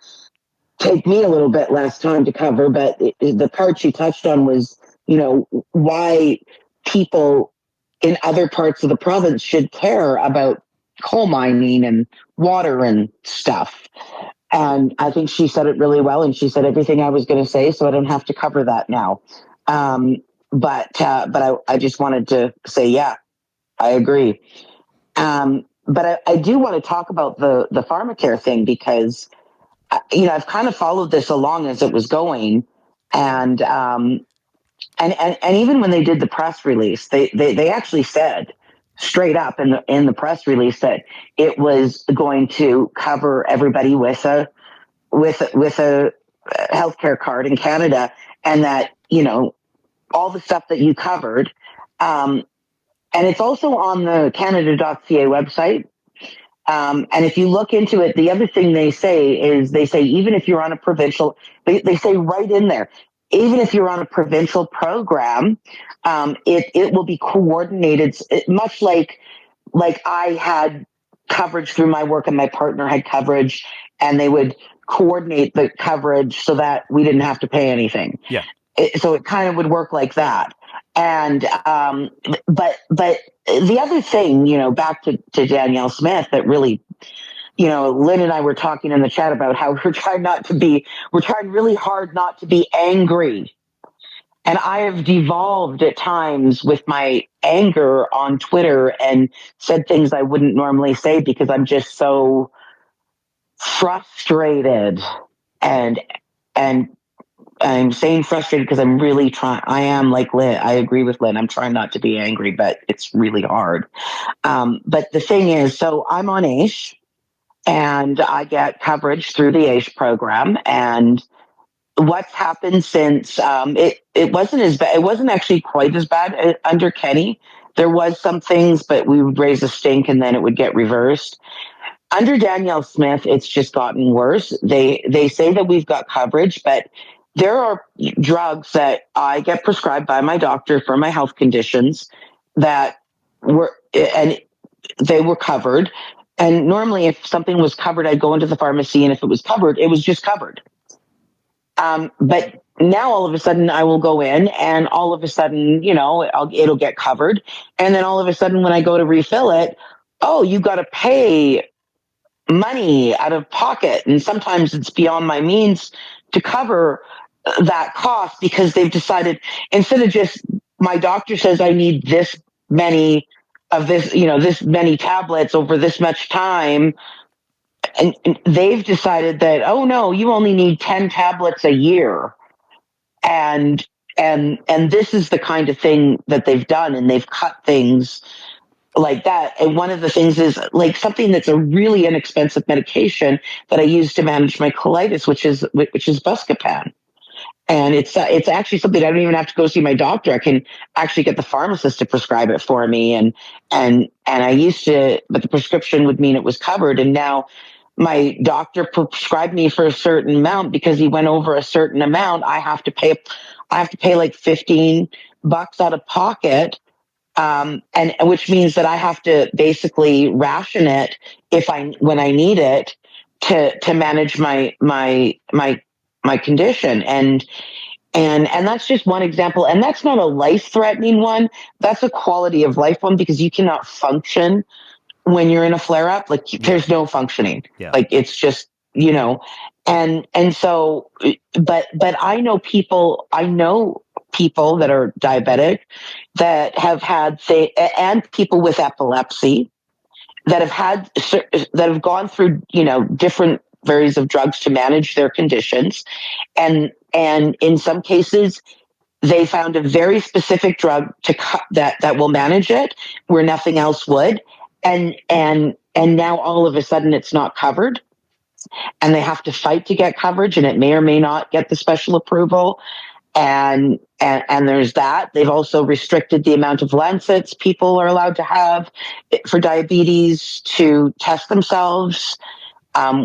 take me a little bit less time to cover. But the part she touched on was, why people in other parts of the province should care about coal mining and water and stuff. And I think she said it really well, and she said everything I was going to say, so I don't have to cover that now. But I just wanted to say, yeah, I agree. But I do want to talk about the Pharmacare thing, because I've kind of followed this along as it was going, and even when they did the press release, they actually said straight up in the press release that it was going to cover everybody with a healthcare card in Canada, and that, all the stuff that you covered. And it's also on the Canada.ca website. And if you look into it, the other thing they say even if you're on a provincial, they say right in there, even if you're on a provincial program, it will be coordinated, much like I had coverage through my work and my partner had coverage, and they would coordinate the coverage so that we didn't have to pay anything. Yeah. So it kind of would work like that. And but the other thing, back to Danielle Smith, that really, Lynn and I were talking in the chat about how we're trying really hard not to be angry. And I have devolved at times with my anger on Twitter and said things I wouldn't normally say because I'm just so frustrated. And I'm saying frustrated because I'm really trying. I am like Lynn. I agree with Lynn. I'm trying not to be angry, but it's really hard. But the thing is, so I'm on AISH and I get coverage through the AISH program. And what's happened since it wasn't as bad. It wasn't actually quite as bad under Kenny. There was some things, but we would raise a stink and then it would get reversed. Under Danielle Smith, it's just gotten worse. They say that we've got coverage, but there are drugs that I get prescribed by my doctor for my health conditions that they were covered. And normally if something was covered, I'd go into the pharmacy, and if it was covered, it was just covered. But now all of a sudden I will go in, and all of a sudden, it'll get covered. And then all of a sudden when I go to refill it, you got to pay money out of pocket. And sometimes it's beyond my means to cover that cost, because they've decided, instead of just, my doctor says I need this many of this, this many tablets over this much time. And they've decided that, oh no, you only need 10 tablets a year. And this is the kind of thing that they've done, and they've cut things like that. And one of the things is like something that's a really inexpensive medication that I use to manage my colitis, which is Buscopan. And it's actually something I don't even have to go see my doctor. I can actually get the pharmacist to prescribe it for me. And I used to, but the prescription would mean it was covered. And now my doctor prescribed me for a certain amount, because he went over a certain amount. I have to pay like $15 out of pocket. And which means that I have to basically ration it when I need it to manage my condition. And that's just one example. And that's not a life-threatening one. That's a quality of life one, because you cannot function when you're in a flare-up. Like, there's no functioning. Yeah. Like, it's just, and so, but I know people that are diabetic that have had, and people with epilepsy that have gone through, different varieties of drugs to manage their conditions. And in some cases, they found a very specific drug that will manage it where nothing else would. And now all of a sudden it's not covered, and they have to fight to get coverage, and it may or may not get the special approval. And there's that. They've also restricted the amount of Lancets people are allowed to have for diabetes to test themselves,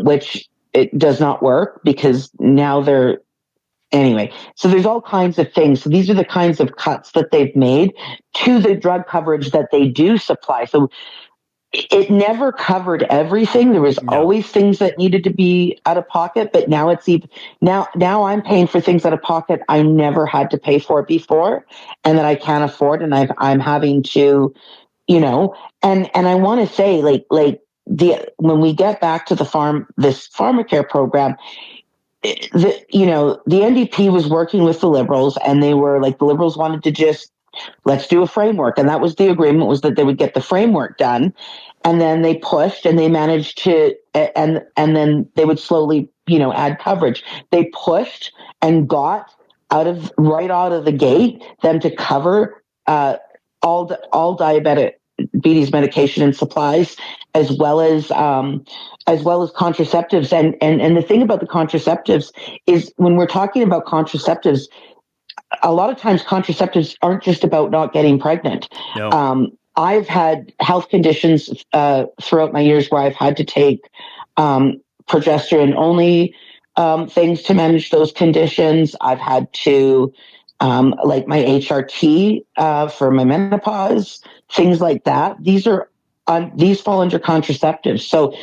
which it does not work, because now anyway. So there's all kinds of things. So these are the kinds of cuts that they've made to the drug coverage that they do supply. So it never covered everything. There was always things that needed to be out of pocket, but now now I'm paying for things out of pocket I never had to pay for before, and that I can't afford, and I'm having to, and I want to say, when we get back to this Pharmacare program, the NDP was working with the Liberals, and they were like, the Liberals wanted to just, let's do a framework. And that was the agreement, was that they would get the framework done. And then they pushed, and they managed to, and then they would slowly, add coverage. They pushed and got right out of the gate them to cover all diabetic diabetes medication and supplies, as well as contraceptives. And the thing about the contraceptives is when we're talking about contraceptives, a lot of times contraceptives aren't just about not getting pregnant. No. I've had health conditions throughout my years where I've had to take progesterone only things to manage those conditions. I've had to like my HRT for my menopause, things like that. These fall under contraceptives. So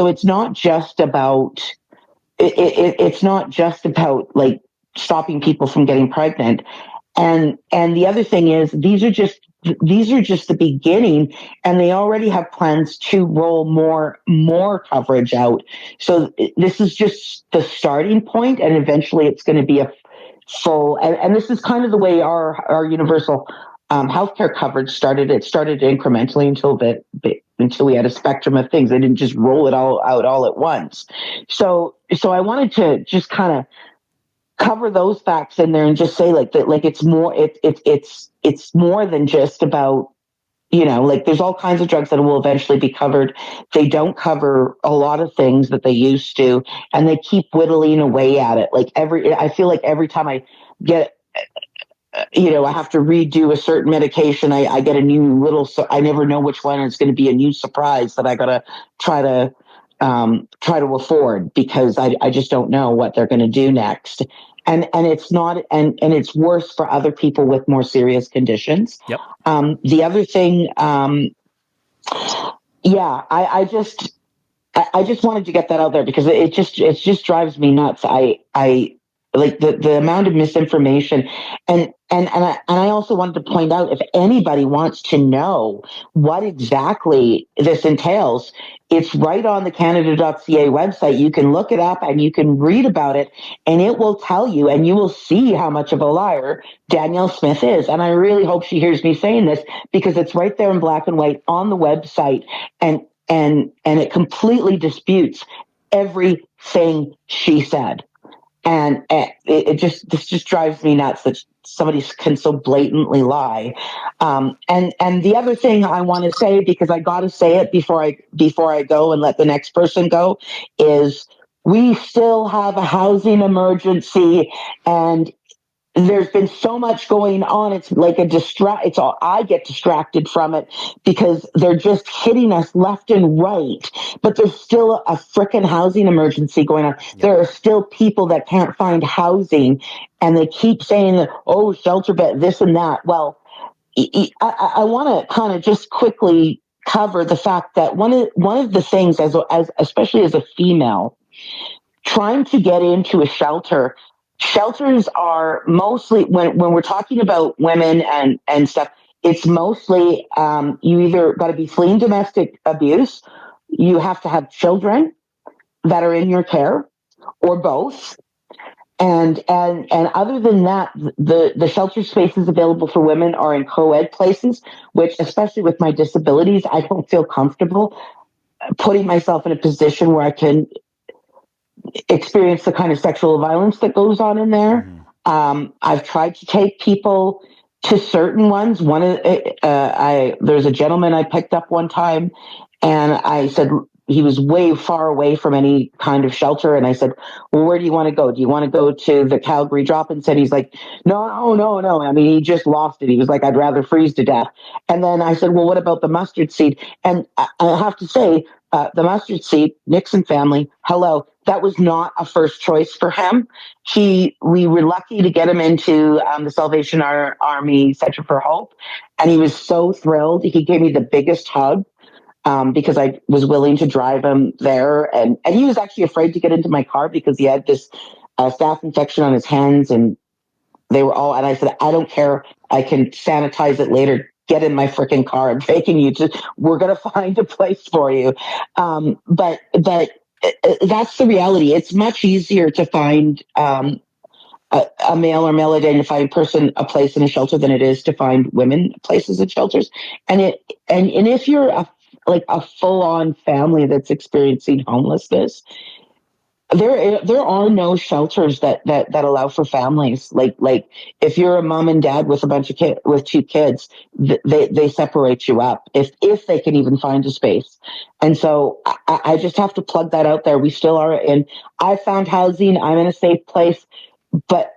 it's not just about it's not just about like stopping people from getting pregnant. And the other thing is these are just the beginning, and they already have plans to roll more coverage out. So this is just the starting point, and eventually it's going to be a full. And this is kind of the way our universal healthcare coverage started. It started incrementally until we had a spectrum of things. They didn't just roll it all out all at once. So I wanted to just kind of cover those facts in there and just say like that, like it's more than just about, like there's all kinds of drugs that will eventually be covered. They don't cover a lot of things that they used to, and they keep whittling away at it. I feel like every time I get, I have to redo a certain medication, I get a new little, I never know which one. It's going to be a new surprise that I got to try to afford, because I just don't know what they're going to do next. And it's not, and it's worse for other people with more serious conditions. Yep. The other thing, I just wanted to get that out there because it just drives me nuts. I like the amount of misinformation, and I also wanted to point out, if anybody wants to know what exactly this entails, it's right on the Canada.ca website. You can look it up and you can read about it, and it will tell you, and you will see how much of a liar Danielle Smith is. And I really hope she hears me saying this, because it's right there in black and white on the website, and it completely disputes everything she said. And this just drives me nuts that somebody can so blatantly lie. And the other thing I want to say, because I got to say it before I go and let the next person go, is we still have a housing emergency, and there's been so much going on. It's like I get distracted from it because they're just hitting us left and right. But there's still a frickin' housing emergency going on. Yep. There are still people that can't find housing, and they keep saying that, oh, shelter bed, this and that. Well, I want to kind of just quickly cover the fact that one of the things, as especially as a female, trying to get into a shelter. Shelters are mostly, when we're talking about women and stuff, it's mostly you either got to be fleeing domestic abuse, you have to have children that are in your care, or both. And other than that, the shelter spaces available for women are in co-ed places, which, especially with my disabilities, I don't feel comfortable putting myself in a position where I can experience the kind of sexual violence that goes on in there. I've tried to take people to certain ones. There's a gentleman I picked up one time, and I said, he was way far away from any kind of shelter. And I said, well, where do you want to go? Do you want to go to the Calgary drop-in? And he's like, no. I mean, he just lost it. He was like, I'd rather freeze to death. And then I said, well, what about the mustard seed? And I have to say, the mustard seed, Nixon family, hello, that was not a first choice for him. We were lucky to get him into the Salvation Army Center for Hope, and he was so thrilled. He gave me the biggest hug because I was willing to drive him there, and he was actually afraid to get into my car because he had this staph infection on his hands, and they were all. And I said, I don't care. I can sanitize it later. Get in my freaking car. I'm taking you to. We're gonna find a place for you. But that's the reality. It's much easier to find a male or male identifying person a place in a shelter than it is to find women places in shelters. And if you're a full on family that's experiencing homelessness, there are no shelters that allow for families. Like if you're a mom and dad with a bunch of with 2 kids, they separate you up if they can even find a space. And so I just have to plug that out there. We still are in. I found housing. I'm in a safe place, but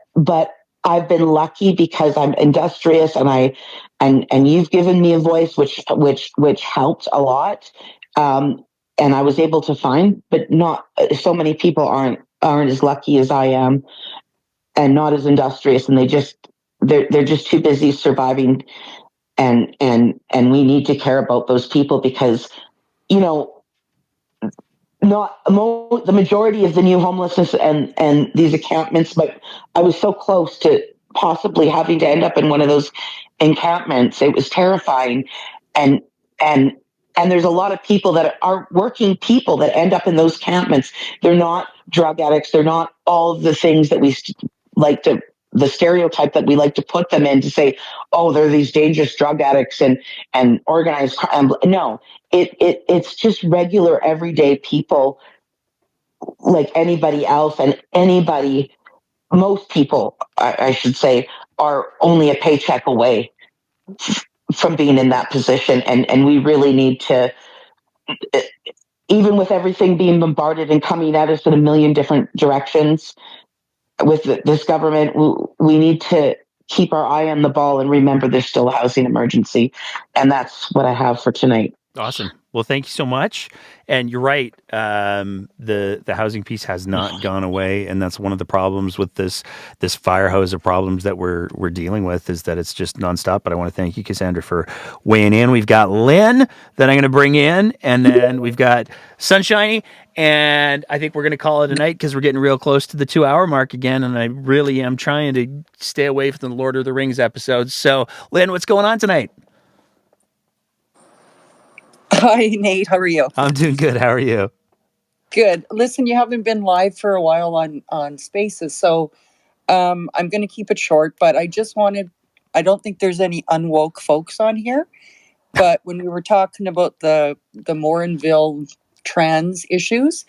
I've been lucky because I'm industrious and you've given me a voice which helped a lot. And I was able to find, but not so many people aren't as lucky as I am, and not as industrious, and they're just too busy surviving, and we need to care about those people because you know the majority of the new homelessness and these encampments, but I was so close to possibly having to end up in one of those encampments. It was terrifying, and and and there's a lot of people that are working people that end up in those encampments. They're not drug addicts. They're not all of the things that we like to the stereotype that we like to put them in to say, oh, they're these dangerous drug addicts and organized crime. No, it's just regular everyday people like anybody else, and most people, I should say, are only a paycheck away from being in that position. And we really need to, even with everything being bombarded and coming at us in a million different directions with this government, we need to keep our eye on the ball and remember there's still a housing emergency. And that's what I have for tonight. Awesome. Well, thank you so much. And you're right. The housing piece has not gone away, and that's one of the problems with this fire hose of problems that we're dealing with is that it's just nonstop. But I want to thank you, Cassandra, for weighing in. We've got Lynn that I'm going to bring in, and then we've got Sunshiny, and I think we're going to call it a night because we're getting real close to the 2-hour mark again, and I really am trying to stay away from the Lord of the Rings episodes. So, Lynn, what's going on tonight? Hi, Nate. How are you? I'm doing good. How are you? Good. Listen, you haven't been live for a while on Spaces, so I'm going to keep it short. But I don't think there's any unwoke folks on here. But when we were talking about the Morinville trans issues,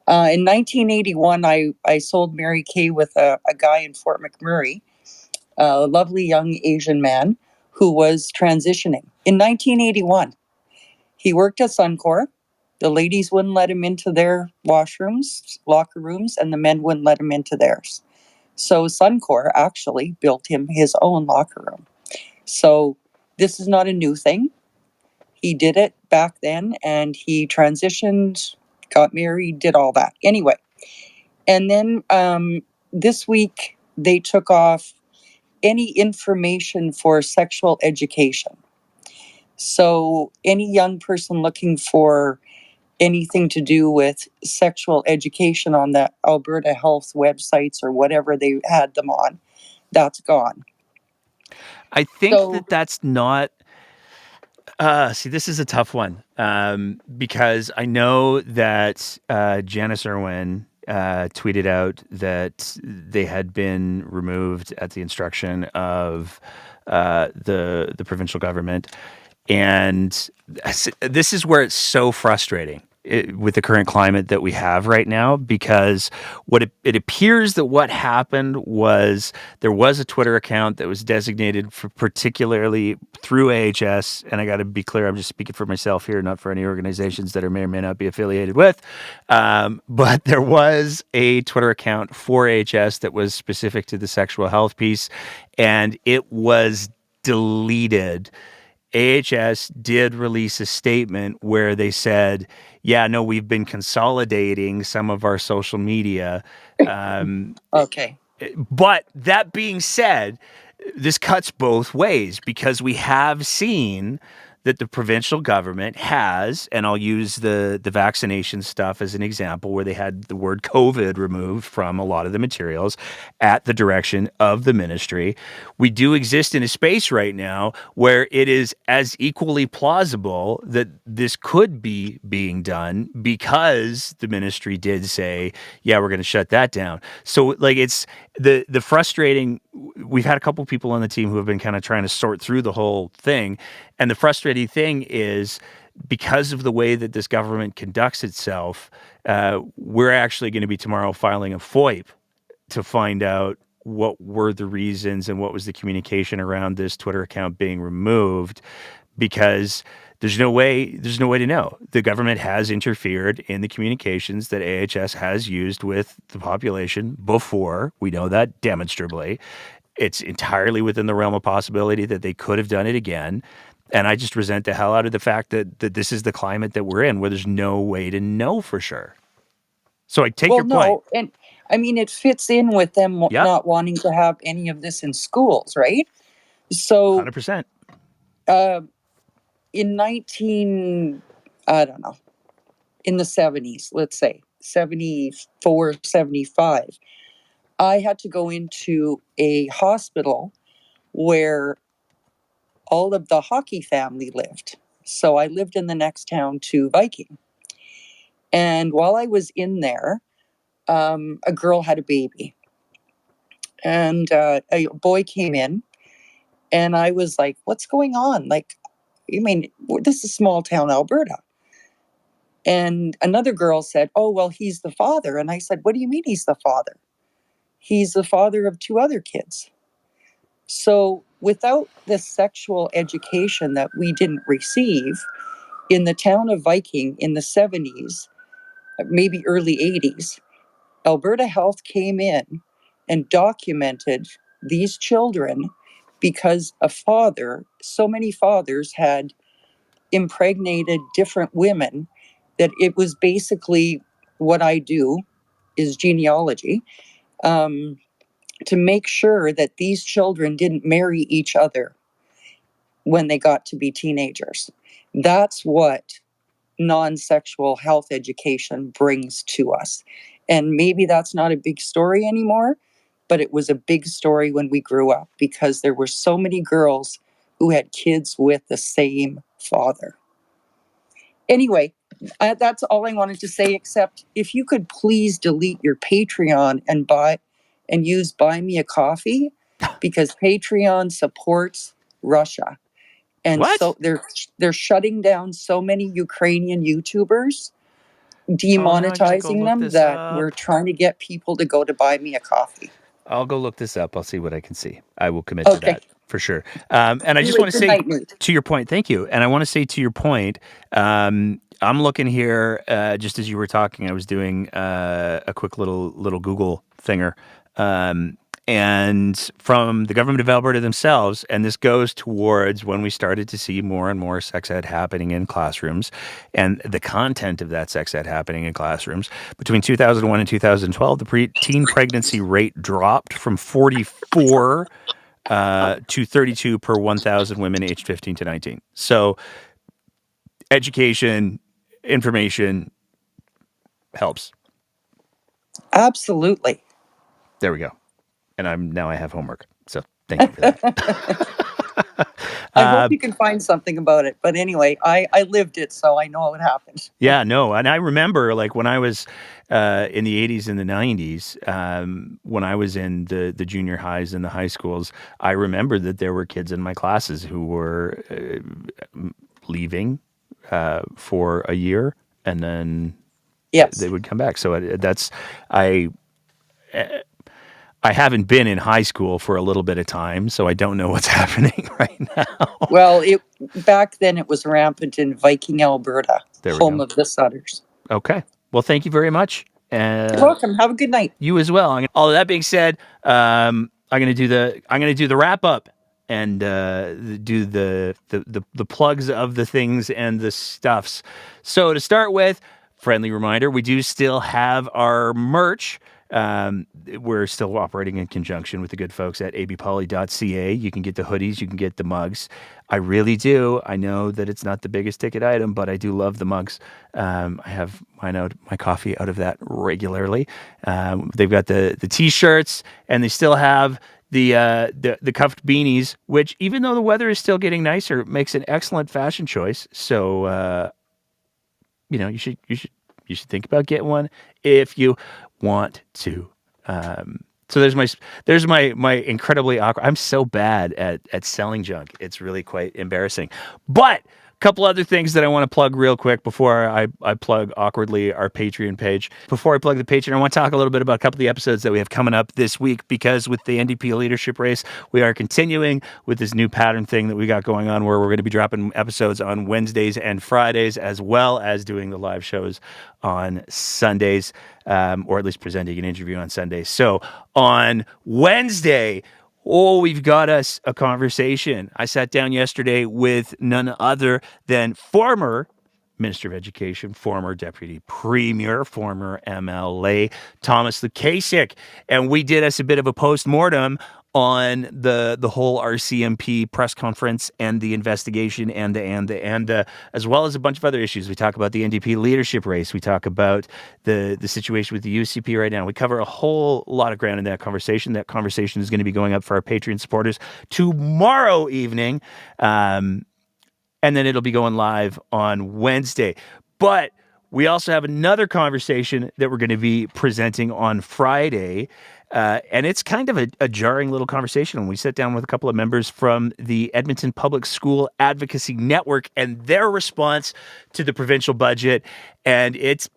in 1981, I sold Mary Kay with a guy in Fort McMurray, a lovely young Asian man who was transitioning in 1981. He worked at Suncor. The ladies wouldn't let him into their washrooms, locker rooms, and the men wouldn't let him into theirs. So Suncor actually built him his own locker room. So this is not a new thing. He did it back then, and he transitioned, got married, did all that. Anyway, and then this week they took off any information for sexual education. So any young person looking for anything to do with sexual education on the Alberta Health websites or whatever they had them on, that's gone. I think that's not. See, this is a tough one because I know that Janice Irwin tweeted out that they had been removed at the instruction of the provincial government. And this is where it's so frustrating with the current climate that we have right now, because it appears that what happened was there was a Twitter account that was designated for particularly through AHS. And I got to be clear, I'm just speaking for myself here, not for any organizations that may or may not be affiliated with. But there was a Twitter account for AHS that was specific to the sexual health piece, and it was deleted. AHS did release a statement where they said, yeah, no, we've been consolidating some of our social media. Okay. But that being said, this cuts both ways because we have seen that the provincial government has, and I'll use the vaccination stuff as an example, where they had the word COVID removed from a lot of the materials at the direction of the ministry. We do exist in a space right now where it is as equally plausible that this could be being done because the ministry did say, yeah, we're going to shut that down. So like it's the frustrating, we've had a couple people on the team who have been kind of trying to sort through the whole thing. And the frustrating thing is because of the way that this government conducts itself, we're actually going to be tomorrow filing a FOIP to find out what were the reasons and what was the communication around this Twitter account being removed, because there's no way to know. The government has interfered in the communications that AHS has used with the population before. We know that demonstrably. It's entirely within the realm of possibility that they could have done it again. And I just resent the hell out of the fact that this is the climate that we're in, where there's no way to know for sure. So I take your point. And I mean, it fits in with them Yep. not wanting to have any of this in schools, right? So 100%. In in the 70s, let's say 74, 75, I had to go into a hospital where all of the hockey family lived. So I lived in the next town to Viking. And while I was in there, a girl had a baby. And a boy came in, and I was like, what's going on? Like, I mean, this is small town Alberta. And another girl said, oh, well, he's the father. And I said, what do you mean he's the father? He's the father of 2 other kids. So without the sexual education that we didn't receive in the town of Viking in the 70s, maybe early 80s, Alberta Health came in and documented these children because so many fathers had impregnated different women that it was basically what I do is genealogy, to make sure that these children didn't marry each other when they got to be teenagers. That's what non-sexual health education brings to us. And maybe that's not a big story anymore, but it was a big story when we grew up because there were so many girls who had kids with the same father. Anyway, that's all I wanted to say, except if you could please delete your Patreon and use Buy Me a Coffee, because Patreon supports Russia. And What? so they're shutting down so many Ukrainian YouTubers, demonetizing them, that we're trying to get people to go to Buy Me a Coffee. I'll go look this up. I'll see what I can see. I will commit to that for sure. And I just Anyway, want to good say night, Nate. to your point, thank you. And I want to say to your point, I'm looking here, just as you were talking, I was doing a quick little Google thinger. And from the government of Alberta themselves, and this goes towards when we started to see more and more sex ed happening in classrooms and the content of that sex ed happening in classrooms. Between 2001 and 2012, the teen pregnancy rate dropped from 44 to 32 per 1,000 women aged 15 to 19. So education, information helps. Absolutely. There we go. And I have homework. So thank you for that. I hope you can find something about it. But anyway, I lived it, so I know what happened. Yeah, no. And I remember, like, when I was in the 80s and the 90s, when I was in the junior highs and the high schools, I remember that there were kids in my classes who were leaving for a year, and then they would come back. So I haven't been in high school for a little bit of time, so I don't know what's happening right now. Well, back then it was rampant in Viking, Alberta, home of the Sutters. Okay. Well, thank you very much. You're welcome. Have a good night. You as well. All of that being said, I'm going to do the wrap up and do the plugs of the things and the stuffs. So to start with, friendly reminder, we do still have our merch. We're still operating in conjunction with the good folks at abpoly.ca. You can get the hoodies, you can get the mugs. I really do. I know that it's not the biggest ticket item, but I do love the mugs. I have my coffee out of that regularly. They've got the t-shirts, and they still have the cuffed beanies, which, even though the weather is still getting nicer, makes an excellent fashion choice. So you should think about getting one if you want to. So there's my incredibly awkward. I'm so bad at selling junk. It's really quite embarrassing. But Couple other things that I want to plug real quick before I plug awkwardly our Patreon page. Before I plug the Patreon, I want to talk a little bit about a couple of the episodes that we have coming up this week, because with the NDP leadership race, we are continuing with this new pattern thing that we got going on, where we're going to be dropping episodes on Wednesdays and Fridays, as well as doing the live shows on Sundays, or at least presenting an interview on Sundays. So on Wednesday, we've got us a conversation. I sat down yesterday with none other than former Minister of Education, former Deputy Premier, former MLA, Thomas Lukasik. And we did us a bit of a post-mortem on the whole RCMP press conference and the investigation and as well as a bunch of other issues. We talk about the NDP leadership race. We talk about the situation with the UCP right now. We cover a whole lot of ground in that conversation. That conversation is going to be going up for our Patreon supporters tomorrow evening. And then it'll be going live on Wednesday. But we also have another conversation that we're going to be presenting on Friday. And it's kind of a jarring little conversation. When we sit down with a couple of members from the Edmonton Public School Advocacy Network and their response to the provincial budget. And it's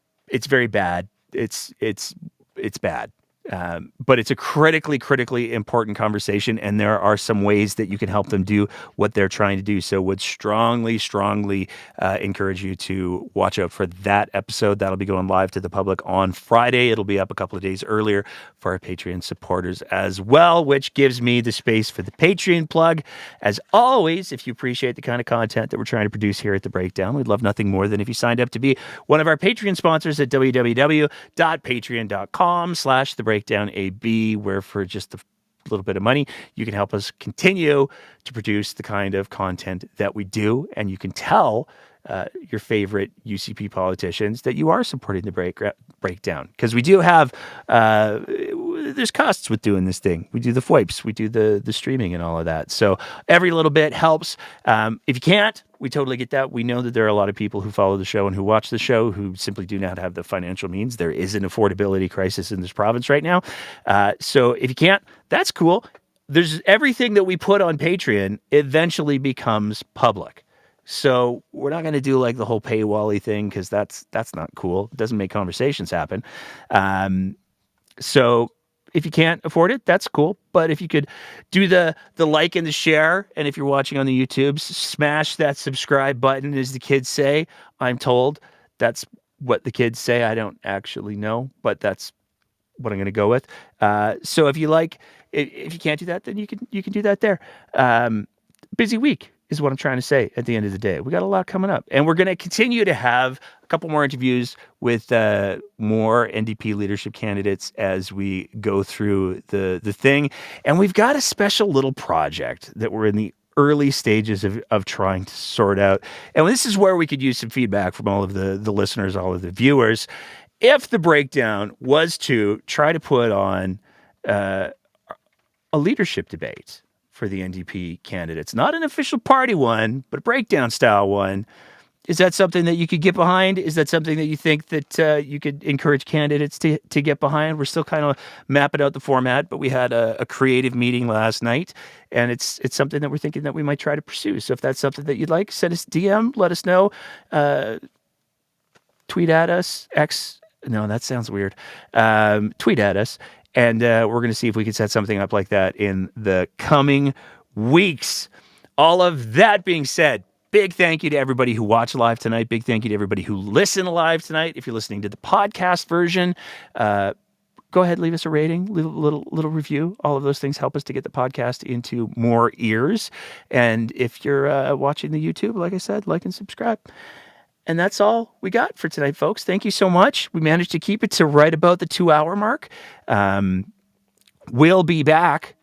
very bad. It's bad. But it's a critically important conversation, and there are some ways that you can help them do what they're trying to do. So would strongly encourage you to watch out for that episode. That'll be going live to the public on Friday. It'll be up a couple of days earlier for our Patreon supporters as well, which gives me the space for the Patreon plug. As always, if you appreciate the kind of content that we're trying to produce here at The Breakdown, we'd love nothing more than if you signed up to be one of our Patreon sponsors at www.patreon.com/TheBreakdownAB, where for just a little bit of money, you can help us continue to produce the kind of content that we do, and you can tell your favorite UCP politicians that you are supporting the breakdown, because we do have there's costs with doing this thing. We do the FOIPs, we do the streaming and all of that. So every little bit helps. If you can't, we totally get that. We know that there are a lot of people who follow the show and who watch the show who simply do not have the financial means. There is an affordability crisis in this province right now. So if you can't, that's cool. There's everything that we put on Patreon eventually becomes public. So we're not going to do like the whole paywall-y thing, because that's not cool. It doesn't make conversations happen. So if you can't afford it, that's cool. But if you could do the like and the share, and if you're watching on the YouTubes, smash that subscribe button, as the kids say. I'm told that's what the kids say. I don't actually know, but that's what I'm going to go with. So if you can't do that, then you can do that there. Busy week is what I'm trying to say at the end of the day. We got a lot coming up, and we're going to continue to have a couple more interviews with more NDP leadership candidates as we go through the thing. And we've got a special little project that we're in the early stages of trying to sort out. And this is where we could use some feedback from all of the listeners, all of the viewers. If the breakdown was to try to put on a leadership debate for the NDP candidates, not an official party one, but a breakdown style one, is that something that you could get behind? Is that something that you think that you could encourage candidates to get behind? We're still kind of mapping out the format, but we had a creative meeting last night, and it's something that we're thinking that we might try to pursue. So if that's something that you'd like, send us a DM, let us know, tweet at us, no, that sounds weird. Tweet at us. And we're going to see if we can set something up like that in the coming weeks. All of that being said, big thank you to everybody who watched live tonight. Big thank you to everybody who listened live tonight. If you're listening to the podcast version, go ahead, leave us a rating, little review. All of those things help us to get the podcast into more ears. And if you're watching the YouTube, like I said, like and subscribe. And that's all we got for tonight, folks. Thank you so much. We managed to keep it to right about the 2-hour mark. We'll be back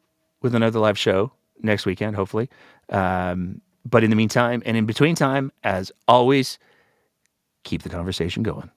with another live show next weekend, hopefully. But in the meantime and in between time, as always, keep the conversation going.